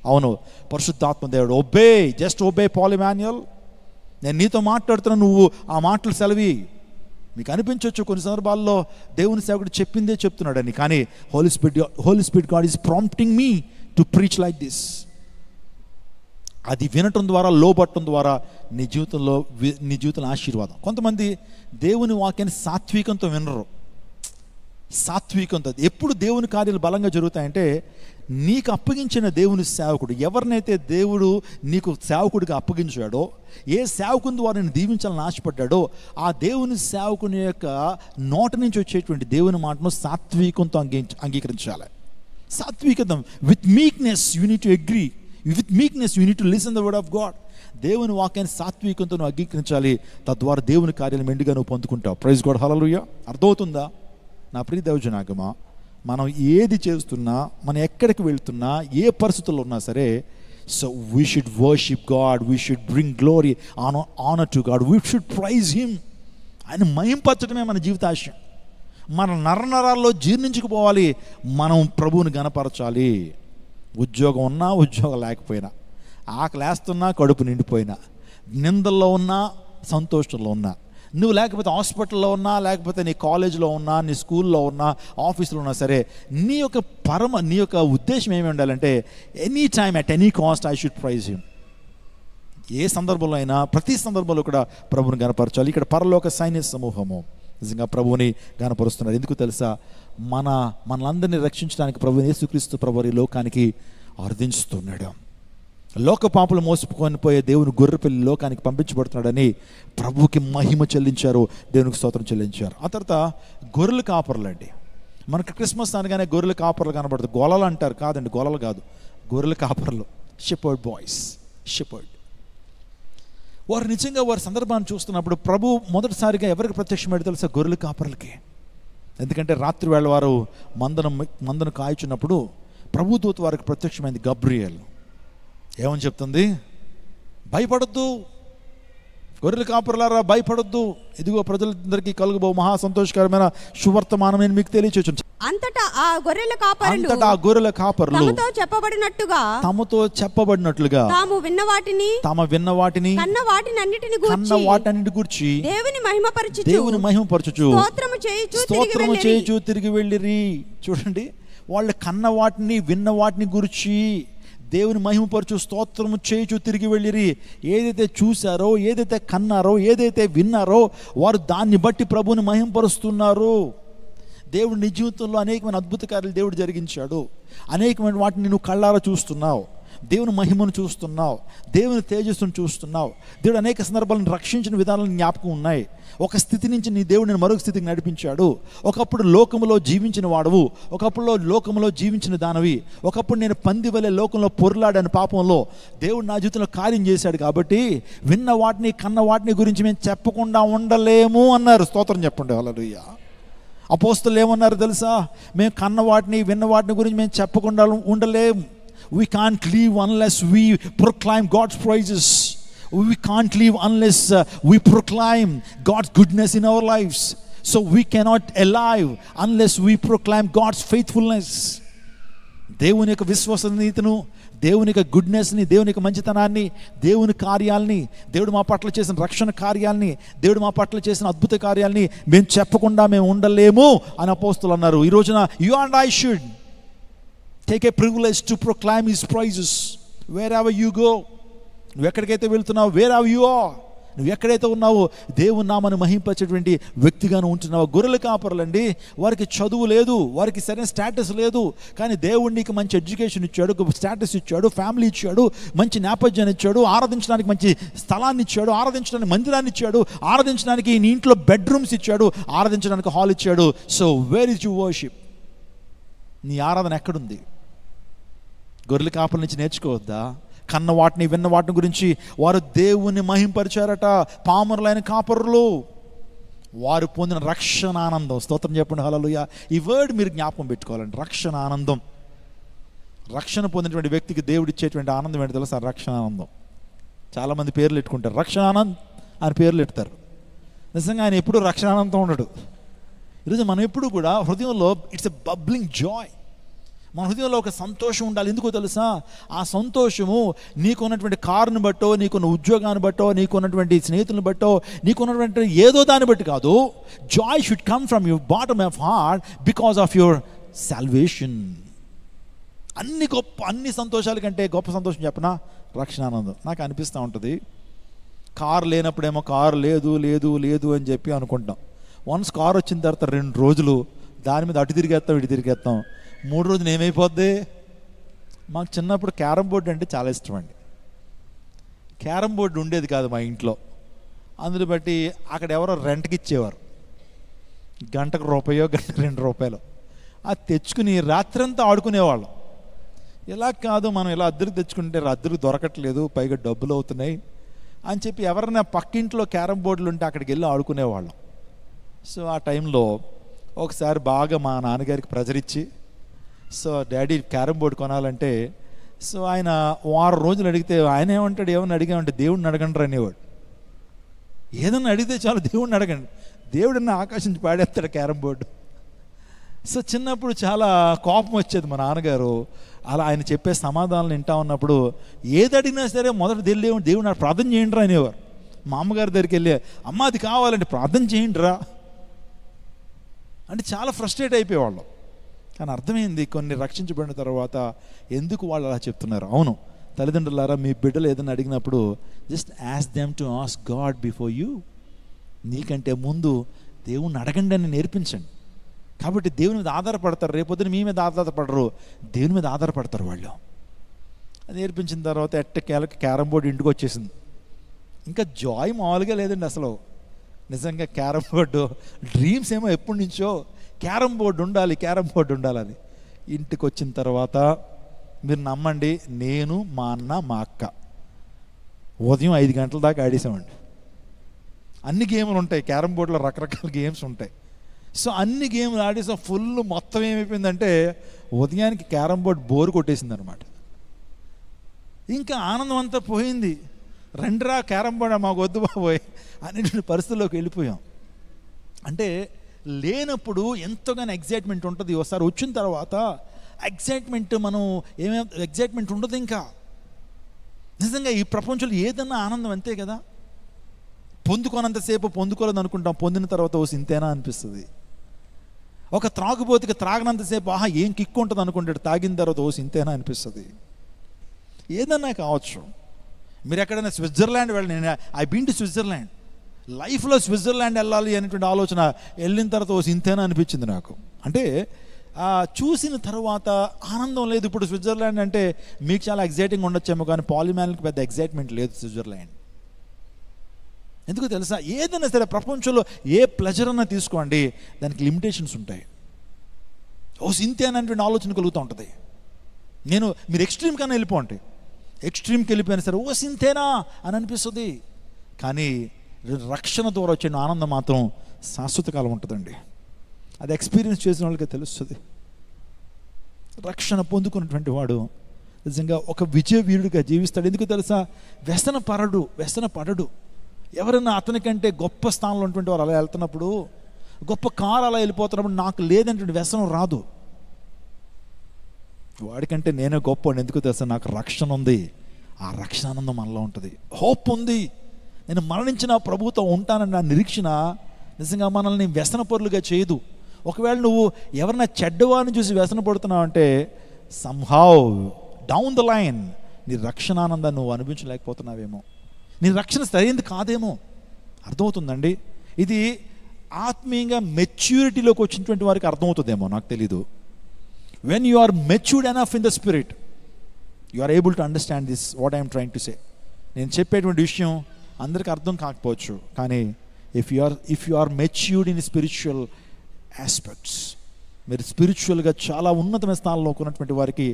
అవును, పరిశుద్ధాత్మ దేవుడు obey, just obey Paul Emmanuel. నేను నీతో మాట్లాడుతున్నా, నువ్వు ఆ మాటలు సెలవి. మీకు అనిపించవచ్చు కొన్ని సందర్భాల్లో దేవుని సేవకుడు చెప్పిందే చెప్తున్నాడని, కానీ holy spirit God is prompting me to preach like this. అది వినటం ద్వారా, లోబట్టడం ద్వారా నీ జీవితంలో ఆశీర్వాదం. కొంతమంది దేవుని వాక్యాన్ని సాత్వికంతో వినరు. సాత్వికంతో ఎప్పుడు దేవుని కార్యాలు బలంగా జరుగుతాయంటే, నీకు అప్పగించిన దేవుని సేవకుడు, ఎవరినైతే దేవుడు నీకు సేవకుడిగా అప్పగించాడో, ఏ సేవకుని ద్వారా నేను దీవించాలని ఆశపడ్డాడో, ఆ దేవుని సేవకుని యొక్క నోట నుంచి వచ్చేటువంటి దేవుని మాటను సాత్వికంతో అంగీకరించాలి. సాత్వికతం, with meekness you need to agree, with meekness you need to listen the word of God. దేవుని వాక్యాన్ని సాత్వికంతో నువ్వు అంగీకరించాలి. తద్వారా దేవుని కార్యాలు మెండుగా నువ్వు పొందుకుంటావు. ప్రైజ్ గాడ్, హల్లెలూయా. అర్థమవుతుందా నా ప్రియ దైవజనాగమా? మనం ఏది చేస్తున్నా, మనం ఎక్కడికి వెళ్తున్నా, ఏ పరిస్థితుల్లో ఉన్నా సరే, so we should worship God, we should bring glory, honour to God, we should praise him. ఆయన మహింపరచడమే మన జీవితాశయం. మన నరనరాల్లో జీర్ణించుకుపోవాలి. మనం ప్రభువుని గణపరచాలి. ఉద్యోగం ఉన్నా, ఉద్యోగం లేకపోయినా, ఆకలేస్తున్నా, కడుపు నిండిపోయినా, నిందల్లో ఉన్నా, సంతోషంలో ఉన్నా, నువ్వు లేకపోతే హాస్పిటల్లో ఉన్నా, లేకపోతే నీ కాలేజీలో ఉన్నా, నీ స్కూల్లో ఉన్నా, ఆఫీస్లో ఉన్నా సరే, నీ యొక్క ఉద్దేశం ఏమి ఉండాలంటే, any time at any cost I should praise him. ఏ సందర్భంలో అయినా, ప్రతి సందర్భంలో కూడా ప్రభువుని గణపరచాలి. ఇక్కడ పరలోక సైన్య సమూహము నిజంగా ప్రభువుని గణపరుస్తున్నారు. ఎందుకు తెలుసా? మనలందరినీ రక్షించడానికి ప్రభువు యేసుక్రీస్తు ప్రభువు ఈ లోకానికి అర్థించుతున్నాడు. లోక పాపులు మోసుకొని పోయే దేవుని గొర్రెపిల్లి లోకానికి పంపించబడుతున్నాడని ప్రభువుకి మహిమ చెల్లించారు, దేవునికి స్తోత్రం చెల్లించారు. ఆ తర్వాత గొర్రెల కాపర్లు అండి. మనకు క్రిస్మస్ అనగానే గొర్రెల కాపర్లు కనబడుతుంది. గొలలు అంటారు, కాదండి, గొలలు కాదు, గొర్రెల కాపర్లు, షెపర్డ్ బాయ్స్, షెపర్డ్. వారు నిజంగా వారి సందర్భాన్ని చూస్తున్నప్పుడు ప్రభు మొదటిసారిగా ఎవరికి ప్రత్యక్షమైంది తెలుసా? గొర్రెల కాపర్లకి. ఎందుకంటే రాత్రి వేళ వారు మందను కాయచున్నప్పుడు ప్రభు దూత వారికి ప్రత్యక్షమైంది, గబ్రియేల్. ఏమని చెప్తుంది? భయపడొద్దు, గొర్రెల కాపరులారా భయపడొద్దు, ఇదిగో ప్రజలందరికీ కలుగుబో మహా సంతోషకరమైన శుభవర్తమానం నేను మీకు తెలియచేయచ్చు. అంతటా ఆ గొర్రెల కాపరులు తమతో చెప్పబడినట్లుగా తాము విన్న వాటిని కన్న వాటినన్నిటిని గూర్చి దేవుని మహిమపరచుచు స్తోత్రము చేయుచు తిరిగి వెళ్ళిరి. చూడండి, వాళ్ళు కన్న వాటిని, విన్న వాటిని గురించి దేవుని మహిమపరచు, స్తోత్రము చేయుచు తిరిగి వెళ్ళిరి. ఏదైతే చూశారో, ఏదైతే కన్నారో, ఏదైతే విన్నారో, వారు దాన్ని బట్టి ప్రభువుని మహిమపరుస్తున్నారు. దేవుడు నీ జీవితంలో అనేకమైన అద్భుత కార్యాలు దేవుడు జరిగించాడు. అనేకమైన వాటిని నువ్వు కళ్ళారా చూస్తున్నావు. దేవుని మహిమను చూస్తున్నావు, దేవుని తేజస్సును చూస్తున్నావు. దేవుడు అనేక సందర్భాలను రక్షించిన విధానాలను జ్ఞాపకం ఉన్నాయి. ఒక స్థితి నుంచి నీ దేవుడు నేను మరొక స్థితికి నడిపించాడు. ఒకప్పుడు లోకములో జీవించిన వాడవు, ఒకప్పుడు లోకములో జీవించిన దానవి. ఒకప్పుడు నేను పంది వలె లోకంలో పొర్లాడాను పాపంలో. దేవుడు నా జీవితంలో కార్యం చేశాడు. కాబట్టి విన్న వాటిని, కన్న వాటిని గురించి మేము చెప్పకుండా ఉండలేము అన్నారు. స్తోత్రం చెప్పండి, హల్లెలూయా. అపోస్తలులు ఏమన్నారు తెలుసా? మేము కన్న వాటిని, విన్న వాటిని గురించి మేము చెప్పకుండా ఉండలేము. We can't live unless we proclaim God's praises. We can't live unless we proclaim God's goodness in our lives. So we cannot alive unless we proclaim God's faithfulness. దేవుని యొక్క విశ్వసనీయతను, దేవుని యొక్క గుడ్నెస్ని, దేవుని యొక్క మంచితనాన్ని, దేవుని కార్యాలని, దేవుడు మా పట్ల చేసిన రక్షణ కార్యాలని, దేవుడు మా పట్ల చేసిన అద్భుత కార్యాలని మేము చెప్పకుండా మేము ఉండలేము అని అపోస్తలులు అన్నారు. ఈ రోజున you and I should take a privilege to proclaim his praises wherever you go. నువ్వు ఎక్కడికైతే వెళ్తున్నావు, wherever you are, నువ్వు ఎక్కడైతే ఉన్నావో దేవుని నామాన్ని మహింపచేటువంటి వ్యక్తిగాను ఉంటున్నావు. గొర్రెల కాపరులండి, వారికి చదువు లేదు, వారికి సరైన స్టేటస్ లేదు, కానీ దేవుడు నీకు మంచి ఎడ్యుకేషన్ ఇచ్చాడు, స్టేటస్ ఇచ్చాడు, ఫ్యామిలీ ఇచ్చాడు, మంచి నేపథ్యాన్ని ఇచ్చాడు, ఆరాధించడానికి మంచి స్థలాన్ని ఇచ్చాడు, ఆరాధించడానికి మందిరాన్ని ఇచ్చాడు, ఆరాధించడానికి నీ ఇంట్లో బెడ్రూమ్స్ ఇచ్చాడు, ఆరాధించడానికి హాల్ ఇచ్చాడు. So where is your worship? నీ ఆరాధన ఎక్కడుంది? గొర్రెల కాపర్ల నుంచి నేర్చుకోవద్దా? కన్న వాటిని, విన్న వాటిని గురించి వారు దేవుని మహింపరిచారట. పామరులైన కాపరులు, వారు పొందిన రక్షణ ఆనందం. స్తోత్రం చెప్పండి, హల్లెలూయా. ఈ వర్డ్ మీరు జ్ఞాపకం పెట్టుకోవాలండి, రక్షణ ఆనందం. రక్షణ పొందినటువంటి వ్యక్తికి దేవుడు ఇచ్చేటువంటి ఆనందం ఏంటి తెలుసా? రక్షణ ఆనందం. చాలామంది పేర్లు పెట్టుకుంటారు, రక్షణ ఆనంద్ అని పేర్లు పెడతారు. నిజంగా ఆయన ఎప్పుడూ రక్షణ ఆనందం ఉండడు. ఈరోజు మనం ఎప్పుడు కూడా హృదయంలో ఇట్స్ ఎ బబ్లింగ్ జాయ్. మన హృదయంలో ఒక సంతోషం ఉండాలి. ఎందుకో తెలుసా? ఆ సంతోషము నీకున్నటువంటి కారుని బట్టో, నీకున్న ఉద్యోగాన్ని బట్టో, నీకున్నటువంటి స్నేహితులను బట్టో, నీకున్నటువంటి ఏదో దాన్ని బట్టి కాదు. Joy should come from your bottom of heart because of your salvation. అన్ని సంతోషాల కంటే గొప్ప సంతోషం చెప్పనా? రక్షణానందం. నాకు అనిపిస్తూ ఉంటుంది, కారు లేనప్పుడేమో కారు లేదు లేదు లేదు అని చెప్పి అనుకుంటాం. వన్స్ కారు వచ్చిన తర్వాత 2 రోజులు దాని మీద అటు తిరిగేస్తాం ఇటు తిరిగేస్తాం, 3 రోజులు ఏమైపోద్ది. మాకు చిన్నప్పుడు క్యారమ్ బోర్డు అంటే చాలా ఇష్టం అండి. క్యారమ్ బోర్డు ఉండేది కాదు మా ఇంట్లో, అందులో బట్టి అక్కడ ఎవరో రెంట్కి ఇచ్చేవారు, గంటకు రూపాయో గంటకు 2 రూపాయలు. అది తెచ్చుకుని రాత్రంతా ఆడుకునేవాళ్ళం. ఇలా కాదు, మనం ఇలా అద్దెకు తెచ్చుకుంటే అద్దెకు దొరకట్లేదు, పైగా డబ్బులు అవుతున్నాయి అని చెప్పి ఎవరైనా పక్కింట్లో క్యారమ్ బోర్డులు ఉంటే అక్కడికి వెళ్ళి ఆడుకునేవాళ్ళం. సో ఆ టైంలో ఒకసారి బాగా మా నాన్నగారికి ప్రెజర్ ఇచ్చి, సో డాడీ క్యారమ్ బోర్డు కొనాలంటే, సో ఆయన 6 రోజులు అడిగితే ఆయన ఏమంటాడు, ఏమన్నా అడిగామంటే దేవుడిని అడగండి అనేవాడు. ఏదన్నా అడిగితే చాలు దేవుడిని అడగండి, దేవుడిని ఆకాశం నుంచి పాడేస్తాడు క్యారమ్ బోర్డు. సో చిన్నప్పుడు చాలా కోపం వచ్చేది మా నాన్నగారు. అలా ఆయన చెప్పే సమాధానాలు వింటా ఉన్నప్పుడు ఏది అడిగినా సరే మొదట దేవుడు నాకు ప్రార్థన చేయండి రా అనేవారు. మా అమ్మగారి దగ్గరికి వెళ్ళి, అమ్మ అది కావాలంటే ప్రార్థన చేయండి రా అంటే చాలా ఫ్రస్ట్రేట్ అయిపోయేవాళ్ళం. కానీ అర్థమైంది కొన్ని రక్షించబడిన తర్వాత ఎందుకు వాళ్ళు అలా చెప్తున్నారు. అవును తల్లిదండ్రులారా, మీ బిడ్డలు ఏదైనా అడిగినప్పుడు just ask them to ask God before you. నీకంటే ముందు దేవుణ్ణి అడగండి అని నేర్పించండి. కాబట్టి దేవుని మీద ఆధారపడతారు, రేపొద్దున మీ మీద ఆధారపడరు, దేవుని మీద ఆధారపడతారు వాళ్ళు. అది నేర్పించిన తర్వాత ఎట్టకేళ్ళకి క్యారమ్ బోర్డు ఇంటికి వచ్చేసింది. ఇంకా జాయ్ మామూలుగా లేదండి అసలు. నిజంగా క్యారమ్ బోర్డు డ్రీమ్స్ ఏమో ఎప్పటి నుంచో క్యారమ్ బోర్డు ఉండాలి, క్యారమ్ బోర్డు ఉండాలని. ఇంటికి వచ్చిన తర్వాత మీరు నమ్మండి, నేను మా అన్న మా అక్క ఉదయం 5 గంటల దాకా ఆడేసామండి. అన్ని గేమ్లు ఉంటాయి క్యారమ్ బోర్డులో, రకరకాల గేమ్స్ ఉంటాయి. సో అన్ని గేమ్లు ఆడేసాం. ఫుల్ మొత్తం ఏమైపోయిందంటే ఉదయానికి క్యారమ్ బోర్డు బోరు కొట్టేసింది అనమాట. ఇంకా ఆనందం అంతా పోయింది. రెండురా క్యారమ్ బోర్డు మాకు వద్దు బాబోయ్ అనే పరిస్థితుల్లోకి వెళ్ళిపోయాం. అంటే లేనప్పుడు ఎంతగానో ఎగ్జైట్మెంట్ ఉంటుంది, ఒకసారి వచ్చిన తర్వాత ఎగ్జైట్మెంట్ మనం ఎగ్జైట్మెంట్ ఉండదు. ఇంకా నిజంగా ఈ ప్రపంచంలో ఏదన్నా ఆనందం అంతే కదా. పొందుకోనంతసేపు పొందుకోలేదు అనుకుంటాం, పొందిన తర్వాత ఓ ఇంతేనా అనిపిస్తుంది. ఒక త్రాగుబోతుకి త్రాగినంతసేపు ఆహా ఏం కిక్కు ఉంటుంది అనుకుంటాడు, తాగిన తర్వాత ఓ ఇంతేనా అనిపిస్తుంది. ఏదన్నా కావచ్చు. మీరు ఎక్కడైనా స్విట్జర్లాండ్ వెళ్ళండి, ఐ బీన్ టు స్విట్జర్లాండ్, లైఫ్లో స్విట్జర్లాండ్ వెళ్ళాలి అనేటువంటి ఆలోచన వెళ్ళిన తర్వాత ఓ ఇంతేనా అనిపించింది నాకు. అంటే చూసిన తర్వాత ఆనందం లేదు. ఇప్పుడు స్విట్జర్లాండ్ అంటే మీకు చాలా ఎగ్జైటింగ్ ఉండొచ్చేమో, కానీ పాలిమాన్కి పెద్ద ఎగ్జైట్మెంట్ లేదు స్విట్జర్లాండ్. ఎందుకు తెలుసా, ఏదైనా సరే ప్రపంచంలో ఏ ప్లెజర్ అన్నా తీసుకోండి, దానికి లిమిటేషన్స్ ఉంటాయి. ఓ సింతే అనేటువంటి ఆలోచన కలుగుతూ ఉంటుంది. మీరు ఎక్స్ట్రీమ్ కన్నా వెళ్ళిపోండి, ఎక్స్ట్రీమ్కి వెళ్ళిపోయినా సరే ఓ సింతేనా అని అనిపిస్తుంది. కానీ రక్షణ ద్వారా వచ్చే ఆనందం మాత్రం శాశ్వత కాలం ఉంటుందండి. అది ఎక్స్పీరియన్స్ చేసిన వాళ్ళకి తెలుస్తుంది. రక్షణ పొందుకున్నటువంటి వాడు నిజంగా ఒక విజయ వీరుడిగా జీవిస్తాడు. ఎందుకు తెలుసా, వ్యసన పడడు. ఎవరైనా అతనికంటే గొప్ప స్థానంలో ఉన్నటువంటి వారు అలా వెళ్తున్నప్పుడు, గొప్ప కారు అలా వెళ్ళిపోతున్నప్పుడు నాకు లేదంటే వ్యసనం రాదు. వాడికంటే నేనే గొప్ప. ఎందుకు తెలుసా, నాకు రక్షణ ఉంది. ఆ రక్షణ ఆనందం మనలో ఉంటుంది. హోప్ ఉంది. నేను మరణించిన ప్రభుతో ఉంటానని నా నిరీక్షణ నిజంగా మనల్ని వ్యసన పరులుగా చేయదు. ఒకవేళ నువ్వు ఎవరైనా చెడ్డవాడిని చూసి వ్యసన పడుతున్నావు అంటే సంహౌ డౌన్ ద లైన్ నీ రక్షణ ఆనందాన్ని నువ్వు అనుభవించలేకపోతున్నావేమో, నీ రక్షణ సరైనది కాదేమో. అర్థమవుతుందండి. ఇది ఆత్మీయంగా మెచ్యూరిటీలోకి వచ్చినటువంటి వారికి అర్థమవుతుందేమో, నాకు తెలీదు. When you are matured enough in the spirit, you are able to understand this what I'm trying to say. నేను చెప్పేటువంటి విషయం అందరికీ అర్థం కాకపోవచ్చు, కానీ if you are matured in spiritual aspects, మీరు స్పిరిచువల్గా చాలా ఉన్నతమైన స్థానంలో ఉన్నటువంటి వారికి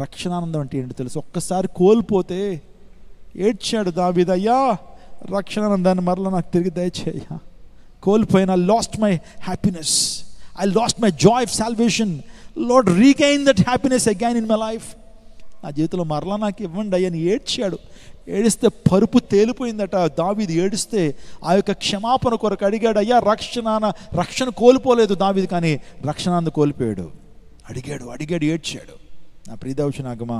రక్షణానందం అంటే ఏంటో తెలుసు. ఒక్కసారి కోల్పోతే ఏడ్చాడు దావీదు, అయ్యా రక్షణానందాన్ని మరలా నాకు తిరిగి దయచేయ్యా. కోల్పోయిన I lost my happiness, I lost my Joy of salvation, lord regain that happiness again in my life. నా జీవితంలో మరలా నాకు ఇవ్వండి అయ్యని ఏడ్చాడు. ఏడిస్తే పరుపు తేలిపోయిందట. దావీదు ఏడిస్తే ఆ యొక్క క్షమాపణ కొరకు అడిగాడు. అయ్యా రక్షణ కోల్పోలేదు దావీదు, కానీ రక్షణాన్ని కోల్పోయాడు. అడిగాడు ఏడ్చాడు. నా ప్రియదర్శనాగమా,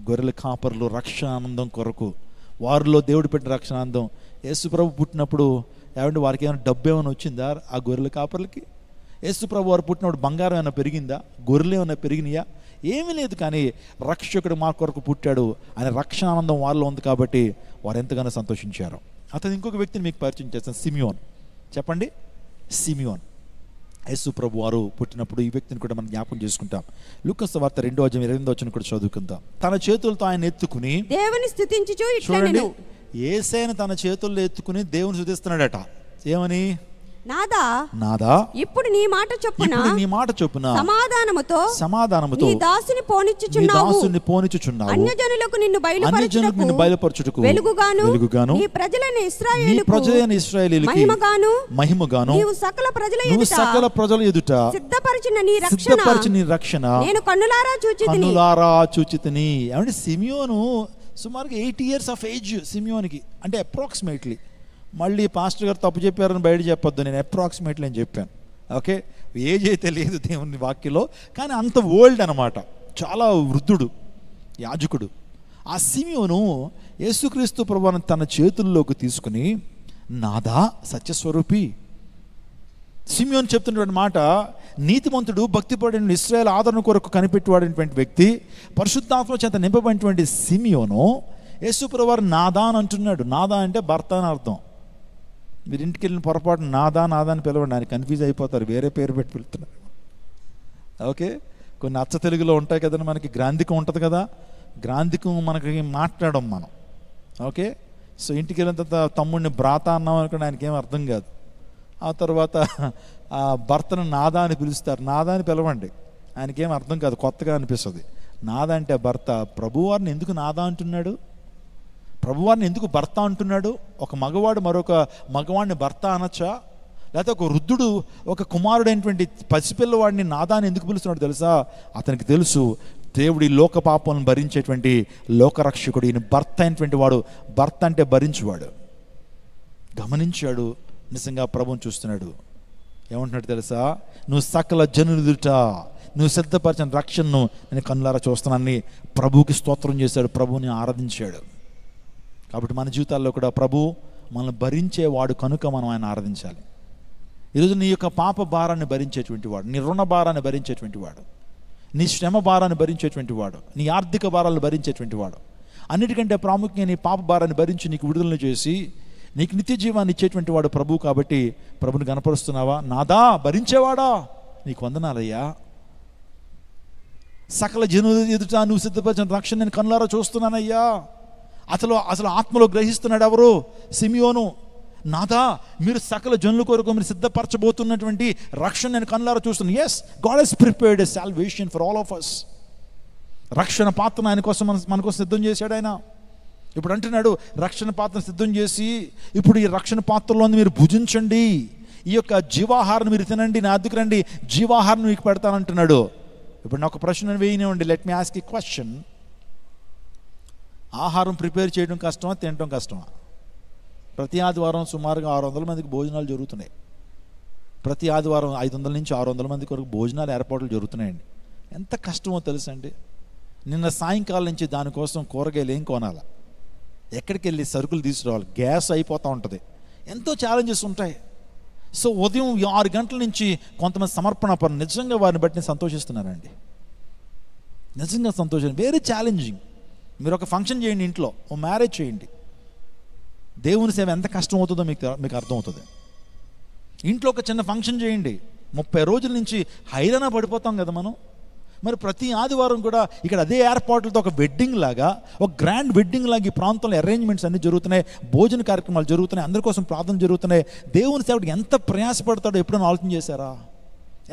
గొర్రెల కాపర్లు రక్షణానందం కొరకు, వారిలో దేవుడు పెట్టిన రక్షణానందం. యేసు ప్రభు పుట్టినప్పుడు ఏమంటే వారికి ఏమైనా డబ్బు ఏమైనా వచ్చిందా ఆ గొర్రెల కాపర్లకి? యేసు ప్రభు వారు పుట్టినప్పుడు బంగారం ఏమైనా పెరిగిందా? గొర్రెలు ఏమైనా పెరిగినాయా? ఏమీ లేదు, కానీ రక్షకుడు మా కొరకు పుట్టాడు అనే రక్షణ ఆనందం వాళ్ళలో ఉంది కాబట్టి వారు ఎంతగానో సంతోషించారు. అతను ఇంకొక వ్యక్తిని మీకు పరిచయం చేస్తాను, సిమియోన్. చెప్పండి, సిమియోన్. యేసు ప్రభు వారు పుట్టినప్పుడు ఈ వ్యక్తిని కూడా మనం జ్ఞాపకం చేసుకుంటాం. లూకా సువార్త 2:28 కూడా చదువుకుందాం. తన చేతులతో ఆయన ఎత్తుకుని దేవుని స్తుతించుచు చూడండి, యేసయ్యను తన చేతుల్లో ఎత్తుకుని దేవుని స్తుతిస్తున్నాడట. ఏమని? నాదా నాదా ఇప్పుడు నీ మాట చొప్పున సమాధానముతో నీ దాసుని పోనిచ్చుచున్నావు, అన్యజనులకు నిన్ను బయలుపరచుటకు వెలుగుగాను నీ ప్రజలైన ఇశ్రాయేలుకు మహిమగాను నీవు సకల ప్రజల ఎదుట సిద్ధపరిచిన నీ రక్షణ నేను కన్నులారా చూచితిని. ఏమంటే సిమియోను సుమారుగా 8 years of age సిమియోనికి, అంటే అప్రాక్సిమేట్లీ. మళ్ళీ పాస్టర్ గారు తప్పు చెప్పారని బయట చెప్పొద్దు, నేను అప్రాక్సిమేట్లీ అని చెప్పాను. ఓకే, ఏజ్ అయితే లేదు దేవుని వాక్యలో, కానీ అంత ఓల్డ్ అనమాట, చాలా వృద్ధుడు, యాజకుడు. ఆ సిమియోను యేసుక్రీస్తు ప్రభువును తన చేతుల్లోకి తీసుకుని, నాదా సత్యస్వరూపి. సిమియోను చెప్తున్నటువంటి మాట, నీతిమంతుడు భక్తిపడిన ఇశ్రాయేలు ఆదరణ కొరకు కనిపెట్టువాడినటువంటి వ్యక్తి, పరిశుద్ధాత్మ చేత నింపబడినటువంటి సిమియోను యేసు ప్రభువారు నాదా అని అంటున్నాడు. నాదా అంటే భర్త అని అర్థం. మీరు ఇంటికి వెళ్ళిన పొరపాటు నాదా అని పిలవండి, ఆయన కన్ఫ్యూజ్ అయిపోతారు, వేరే పేరు పెట్టి పిలుస్తున్నారు. ఓకే, కొన్ని అచ్చ తెలుగులో ఉంటాయి కదండి, మనకి గ్రాంధికం ఉంటుంది కదా, గ్రాంధికం మనకి మాట్లాడడం మనం. ఓకే, సో ఇంటికి వెళ్ళిన తర్వాత తమ్ముడిని భ్రాత అన్నాం అనుకోండి, ఆయనకి ఏం అర్థం కాదు. ఆ తర్వాత ఆ భర్తను నాదా అని పిలుస్తారు, నాదా అని పిలవండి, ఆయనకేం అర్థం కాదు, కొత్తగా అనిపిస్తుంది. నాదా అంటే భర్త. ప్రభువారిని ఎందుకు నాదా అంటున్నాడు? ప్రభువారిని ఎందుకు భర్త అంటున్నాడు? ఒక మగవాడు మరొక మగవాడిని భర్త అనొచ్చా? లేకపోతే ఒక వృద్ధుడు ఒక కుమారుడైనటువంటి పసిపిల్లవాడిని నాదాన్ని ఎందుకు పిలుస్తున్నాడు తెలుసా? అతనికి తెలుసు, దేవుడి లోక పాపాలను భరించేటువంటి లోకరక్షకుడు ఈయన భర్త అయినటువంటి వాడు. భర్త అంటే భరించువాడు. గమనించాడు, నిజంగా ప్రభువుని చూస్తున్నాడు. ఏమంటున్నాడు తెలుసా? నువ్వు సకల జనుల ఎదుట నువ్వు సిద్ధపరిచిన రక్షణను నేను కన్నులారా చూస్తున్నానని ప్రభువుకి స్తోత్రం చేశాడు, ప్రభువుని ఆరాధించాడు. కాబట్టి మన జీవితాల్లో కూడా ప్రభు మనల్ని భరించేవాడు కనుక మనం ఆయన ఆరాధించాలి. ఈరోజు నీ యొక్క పాప భారాన్ని భరించేటువంటి వాడు, నీ రుణ భారాన్ని భరించేటువంటి వాడు, నీ శ్రమ భారాన్ని భరించేటువంటి వాడు, నీ ఆర్థిక భారాలను భరించేటువంటి వాడు, అన్నిటికంటే ప్రాముఖ్యంగా నీ పాప భారాన్ని భరించి నీకు విడుదలను చేసి నీకు నిత్య జీవాన్ని ఇచ్చేటువంటి వాడు ప్రభు. కాబట్టి ప్రభుని కనపరుస్తున్నావా? నాదా భరించేవాడా, నీకు వందనాలయ్యా. సకల జనుల ఎదుట నువ్వు సిద్ధపరిచిన రక్షణ నేను కన్నులారా చూస్తున్నానయ్యా. అసలు ఆత్మలో గ్రహిస్తున్నాడు ఎవరు? సిమియోను. నాదా, మీరు సకల జనుల కొరకు మీరు సిద్ధపరచబోతున్నటువంటి రక్షణ నేను కన్నులారా చూస్తున్నాను. Yes, God has prepared a salvation for all of us. రక్షణ పాత్రను ఆయన కోసం మన కోసం సిద్ధం చేశాడు ఆయన. ఇప్పుడు అంటున్నాడు, రక్షణ పాత్రను సిద్ధం చేసి ఇప్పుడు ఈ రక్షణ పాత్రలో మీరు భుజించండి, ఈ యొక్క జీవాహారం మీరు తినండి, నా దగ్గర రండి, జీవాహారం మీకు పెడతానంటున్నాడు. ఇప్పుడు నాకు ప్రశ్న వేయనివ్వండి, let me ask a question. ఆహారం ప్రిపేర్ చేయడం కష్టమా, తినడం కష్టమా? ప్రతి ఆదివారం సుమారుగా 600 మందికి భోజనాలు జరుగుతున్నాయి. ప్రతి ఆదివారం 500 నుంచి 600 మంది కొరకు భోజనాలు ఏర్పాట్లు జరుగుతున్నాయండి. ఎంత కష్టమో తెలుసండి. నిన్న సాయంకాలం నుంచి దానికోసం కూరగాయలు ఏం కొనాలా, ఎక్కడికి వెళ్ళి సరుకులు తీసుకురావాలి, గ్యాస్ అయిపోతూ ఉంటుంది, ఎంతో ఛాలెంజెస్ ఉంటాయి. సో ఉదయం 6 గంటల నుంచి కొంతమంది సమర్పణ పనులు, నిజంగా వారిని బట్టి నేను సంతోషిస్తున్నానండి, నిజంగా సంతోషం. Very challenging. మీరు ఒక ఫంక్షన్ చేయండి, ఇంట్లో ఓ మ్యారేజ్ చేయండి, దేవుని సేవ ఎంత కష్టం అవుతుందో మీకు అర్థమవుతుంది. ఇంట్లో ఒక చిన్న ఫంక్షన్ చేయండి, 30 రోజుల నుంచి హైరాణ పడిపోతాం కదా మనం. మరి ప్రతి ఆదివారం కూడా ఇక్కడ అదే ఏర్పాట్లతో ఒక వెడ్డింగ్ లాగా, ఒక గ్రాండ్ వెడ్డింగ్ లాగా ఈ ప్రాంతంలో అరేంజ్మెంట్స్ అన్నీ జరుగుతున్నాయి, భోజన కార్యక్రమాలు జరుగుతున్నాయి, అందరి కోసం ప్రార్థన జరుగుతున్నాయి. దేవుని సేవకి ఎంత ప్రయాసపడతాడో ఎప్పుడైనా ఆలోచన చేశారా?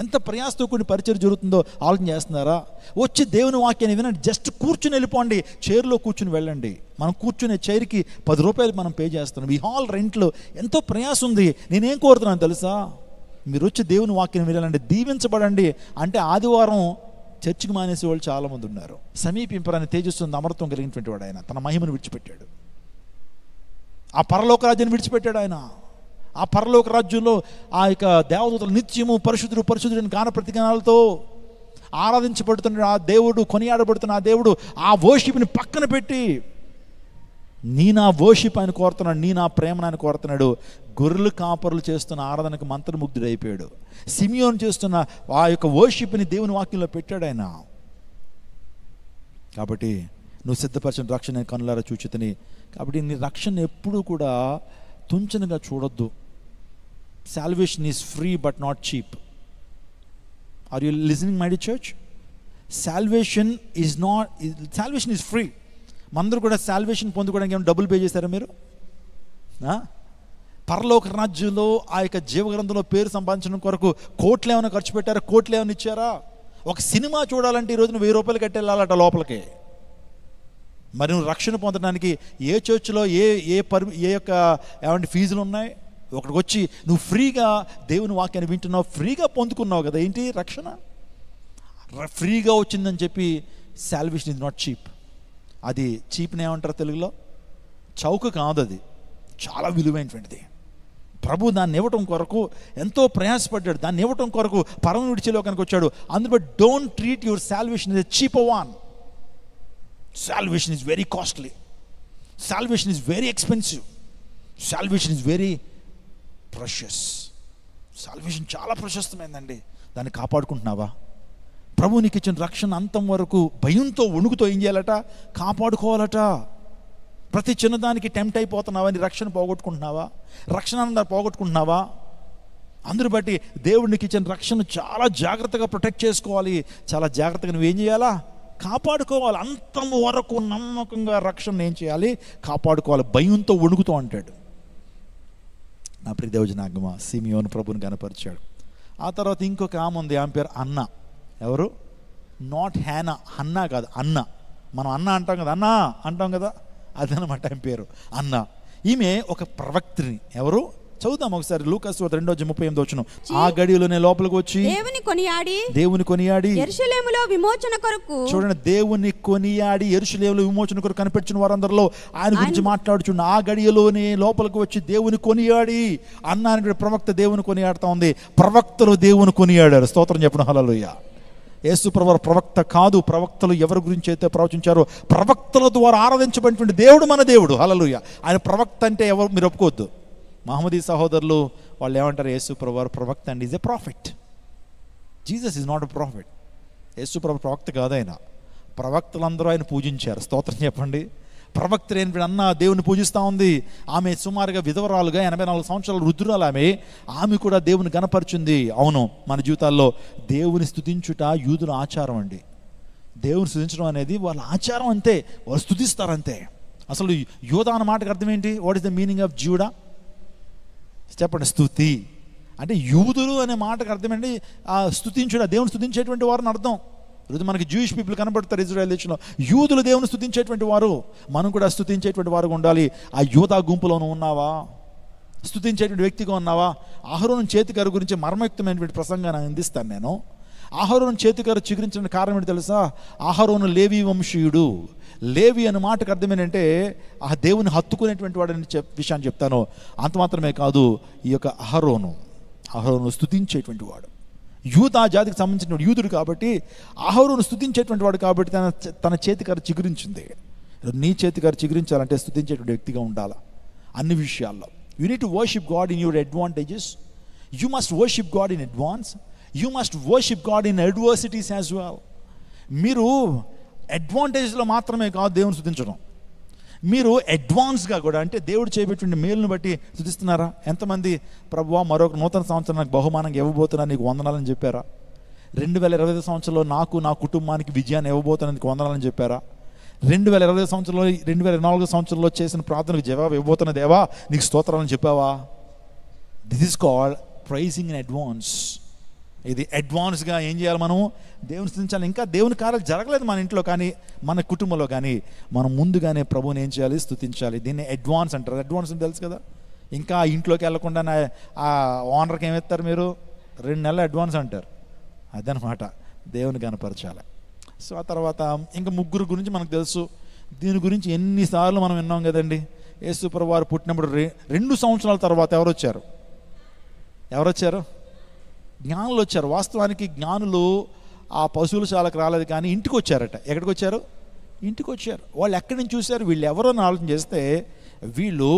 ఎంత ప్రయాసతో కూడిన పరిచయం జరుగుతుందో ఆలోచన చేస్తున్నారా? వచ్చి దేవుని వాక్యాన్ని వినండి, జస్ట్ కూర్చుని వెళ్ళిపోండి, చైర్లో కూర్చుని వెళ్ళండి. మనం కూర్చునే చైర్కి 10 రూపాయలు మనం పే చేస్తున్నాం. ఈ హాల్ రెంట్లో ఎంతో ప్రయాస ఉంది. నేనేం కోరుతున్నాను తెలుసా? మీరు వచ్చి దేవుని వాక్యాన్ని వినాలండి, దీవించబడండి. అంటే ఆదివారం చర్చికి మానేసే వాళ్ళు చాలామంది ఉన్నారు. సమీపింపరాని తేజస్సుంది, అమృతం కలిగినటువంటి వాడు ఆయన. తన మహిమను విడిచిపెట్టాడు, ఆ పరలోక రాజ్యాన్ని విడిచిపెట్టాడు ఆయన. ఆ పరలోక రాజ్యంలో ఆ యొక్క దేవదూతలు నిత్యము పరిశుద్ధుడు అని గాన ప్రతిగానాలతో ఆరాధించబడుతున్నాడు ఆ దేవుడు, కొనియాడబడుతున్న ఆ దేవుడు. ఆ వర్షిప్ని పక్కన పెట్టి నీ నా వర్షిప్ ఆయన కోరుతున్నాడు, నీ నా ప్రేమను ఆయన కోరుతున్నాడు. గొర్రెలు కాపరులు చేస్తున్న ఆరాధనకు మంత్రముగ్ధుడు అయిపోయాడు. సిమియోను చేస్తున్న ఆ యొక్క వర్షిప్ని దేవుని వాక్యంలో పెట్టాడు ఆయన. కాబట్టి నువ్వు సిద్ధపరిచిన రక్షణ నేను కనులారా చూచితిని. కాబట్టి నీ రక్షణ ఎప్పుడూ కూడా తుంచనగా చూడొద్దు. Salvation is free but not cheap. Are you listening my dear church? Salvation is free. మందరూ కూడా సాల్వేషన్ పొందుకోవడానికి ఏమైనా డబ్బులు పే చేశారా మీరు? పరలోక రాజ్యంలో ఆ యొక్క జీవగ్రంథంలో పేరు సంపాదించడం కొరకు కోట్లు ఏమైనా ఖర్చు పెట్టారా? కోట్లు ఏమైనా ఇచ్చారా? ఒక సినిమా చూడాలంటే ఈరోజు నువ్వు 1000 రూపాయలు కట్టి వెళ్ళాలట లోపలికి. మరి నువ్వు రక్షణ పొందడానికి ఏ చర్చ్లో ఏ యొక్క ఏమంటే ఫీజులు ఉన్నాయి? ఒకటికి వచ్చి నువ్వు ఫ్రీగా దేవుని వాక్యాన్ని వింటున్నావు, ఫ్రీగా పొందుకున్నావు కదా. ఏంటి రక్షణ? ఫ్రీగా వచ్చిందని చెప్పి సాల్వేషన్ ఇస్ నాట్ చీప్. అది చీప్ని ఏమంటారు తెలుగులో? చౌక కాదు, అది చాలా విలువైనటువంటిది. ప్రభు దాన్ని ఇవ్వటం కొరకు ఎంతో ప్రయాసపడ్డాడు. దాన్ని ఇవ్వటం కొరకు పరమ విడిచిలోకానికి వచ్చాడు. అందులో don't treat your salvation is a cheaper one. Salvation is very costly. Salvation is very expensive. Salvation is very precious. Salvation చాలా ప్రశస్తమైందండి. దాన్ని కాపాడుకుంటున్నావా? ప్రభు నీకు ఇచ్చిన రక్షణ అంతం వరకు భయంతో వణుకుతో ఏం చేయాలట? కాపాడుకోవాలట. ప్రతి చిన్నదానికి టెంప్ట్ అయిపోతున్నావా? నీ రక్షణ పోగొట్టుకుంటున్నావా? రక్షణ అందరూ పోగొట్టుకుంటున్నావా? అందరూ బట్టి దేవుడికి ఇచ్చిన రక్షణ చాలా జాగ్రత్తగా ప్రొటెక్ట్ చేసుకోవాలి. చాలా జాగ్రత్తగా నువ్వేం చేయాలా? కాపాడుకోవాలి. అంతం వరకు నమ్మకంగా రక్షణ ఏం చేయాలి? కాపాడుకోవాలి. భయంతో వణుకుతూ అంటాడు. నా ప్రియ దేవజనాగమ సిమియోను ప్రభుని కనపరిచాడు. ఆ తర్వాత ఇంకొక ఆమె ఉంది, ఆమె పేరు అన్న. ఎవరు? నాట్ హ్యానా, హన్నా కాదు, అన్న. మనం అన్న అంటాం కదా, అన్నా అంటాం కదా, అదనమాట ఆమె పేరు అన్న. ఈమె ఒక ప్రవక్త్రిని. ఎవరు? చదువుతాం ఒకసారి లూకాసు 2:38. ఆ గడియలోనే లోపలికి వచ్చి దేవుని కొనియాడి యెరూషలేములో విమోచన కొరకు, చూడండి, దేవుని కొనియాడి యెరూషలేములో విమోచన కొరకు కనిపించిన వారందరిలో ఆయన గురించి మాట్లాడుచున్న ఆ గడియలోనే లోపలికి వచ్చి దేవుని కొనియాడి అన్న అనే ప్రవక్త దేవుని కొనియాడుతా ఉంది. ప్రవక్తలు దేవుని కొనియాడారు. స్తోత్రం చెప్పిన హల్లెలూయా. యేసు ప్రభువు ప్రవక్త కాదు. ప్రవక్తలు ఎవరి గురించి అయితే ప్రవచించారో ప్రవక్తల ద్వారా ఆరాధించబడినటువంటి దేవుడు మన దేవుడు. హల్లెలూయా. ఆయన ప్రవక్త అంటే ఎవరు మీరు ఒప్పుకోవద్దు. మహమ్మదీ సహోదరులు వాళ్ళు ఏమంటారు? యేసు ప్రభువు ప్రవక్త and is a prophet. Jesus is not a prophet. Yesu ప్రభు ప్రవక్త కాదు. ఆయన ప్రవక్తలందరూ ఆయన పూజించారు. స్తోత్రం చెప్పండి. ప్రవక్త ఏంటి? అన్న దేవుని పూజిస్తూ ఉంది. ఆమె సుమారుగా విధవరాలుగా 84 సంవత్సరాల వృద్ధురాలు. ఆమె కూడా దేవుని గణపరిచింది. అవును, మన జీవితాల్లో దేవుని స్తుతించుట యూదుల ఆచారం అండి. దేవుని స్తుతించడం అనేది వాళ్ళ ఆచారం, అంతే. వాళ్ళు స్తుతిస్తారంతే. అసలు యూదా అన్న మాటకు అర్థం ఏంటి? What is the meaning of JUDA? చెప్పండి. స్తుతి అంటే యూదులు అనే మాటకు అర్థం ఏంటి? స్తుతించుట, దేవుని స్తుతించేటువంటి వారిని అర్థం. ఈరోజు మనకి జూయిష్ పీపుల్ కనబడతారు ఇజ్రాయెల్ దేశంలో. యూదులు దేవుని స్తుతించేటువంటి వారు. మనం కూడా స్తుతించేటువంటి వారుగా ఉండాలి. ఆ యూదా గుంపులోనూ ఉన్నావా? స్తుతించేటువంటి వ్యక్తిగా ఉన్నావా? అహరోను చేతికర గురించి మర్మయుక్తమైనటువంటి ప్రసంగాన్ని అందిస్తాను నేను. అహరోను చేతికర చిగురించిన కారణం ఏంటి తెలుసా? అహరోను లేవి వంశీయుడు. లేవి అనే మాటకు అర్థం ఏంటంటే ఆ దేవుని హత్తుకునేటువంటి వాడని విషయాన్ని చెప్తాను. అంత మాత్రమే కాదు, ఈ యొక్క అహరోను స్తుతించేటువంటి వాడు. యూదా జాతికి సంబంధించిన యూదుడు కాబట్టి అహరోను స్తుతించేటువంటి వాడు కాబట్టి తన చేతికర చిగురించింది. నీ చేతికర చిగురించాలంటే స్తుతించేటువంటి వ్యక్తిగా ఉండాలా అన్ని విషయాల్లో. You need to worship God in your advantages. You must worship God in advance. You must worship God in adversities as well. మీరు అడ్వాంటేజ్లో మాత్రమే కాదు దేవుని స్తుతించడం, మీరు అడ్వాన్స్గా కూడా, అంటే దేవుడు చేపట్టిన మేలును బట్టి స్తుతిస్తున్నారా? ఎంతమంది ప్రభువా మరొక నూతన సంవత్సరం నాకు బహుమానంగా ఇవ్వబోతున్నా నీకు వందనాలని చెప్పారా? 2025 సంవత్సరంలో నాకు నా కుటుంబానికి విజయాన్ని ఇవ్వబోతున్నా నీకు వందనాలని చెప్పారా? 2025 సంవత్సరంలో 2024 సంవత్సరంలో చేసిన ప్రార్థనకు జవాబు ఇవ్వబోతున్న దేవా నీకు స్తోత్రాలని చెప్పావా? This is called praising in advance. ఇది అడ్వాన్స్గా ఏం చేయాలి? మనం దేవుని స్తుతించాలి. ఇంకా దేవుని కార్యాలు జరగలేదు మన ఇంట్లో కానీ మన కుటుంబంలో కానీ మనం ముందుగానే ప్రభువుని ఏం చేయాలి? స్తుతించాలి. దీన్ని అడ్వాన్స్ అంటారు. అడ్వాన్స్ అని తెలుసు కదా. ఇంకా ఇంట్లోకి వెళ్ళకుండా ఆ ఓనర్కి ఏమెత్తారు మీరు? 2 నెలల అడ్వాన్స్ అంటారు. అదనమాట దేవుని కనపరచాలి. సో ఆ తర్వాత ఇంకా ముగ్గురు గురించి మనకు తెలుసు. దీని గురించి ఎన్నిసార్లు మనం విన్నాం కదండి. యేసు ప్రభువు వారు పుట్టినప్పుడు 2 సంవత్సరాల తర్వాత ఎవరు వచ్చారు? జ్ఞానులు వచ్చారు. వాస్తవానికి జ్ఞానులు ఆ పశువుల శాలకు రాలేదు కానీ ఇంటికి వచ్చారట. ఎక్కడికి వచ్చారు? ఇంటికి వచ్చారు. వాళ్ళు ఎక్కడి నుంచి చూశారు? వీళ్ళు ఎవరో ఆలోచన చేస్తే వీళ్ళు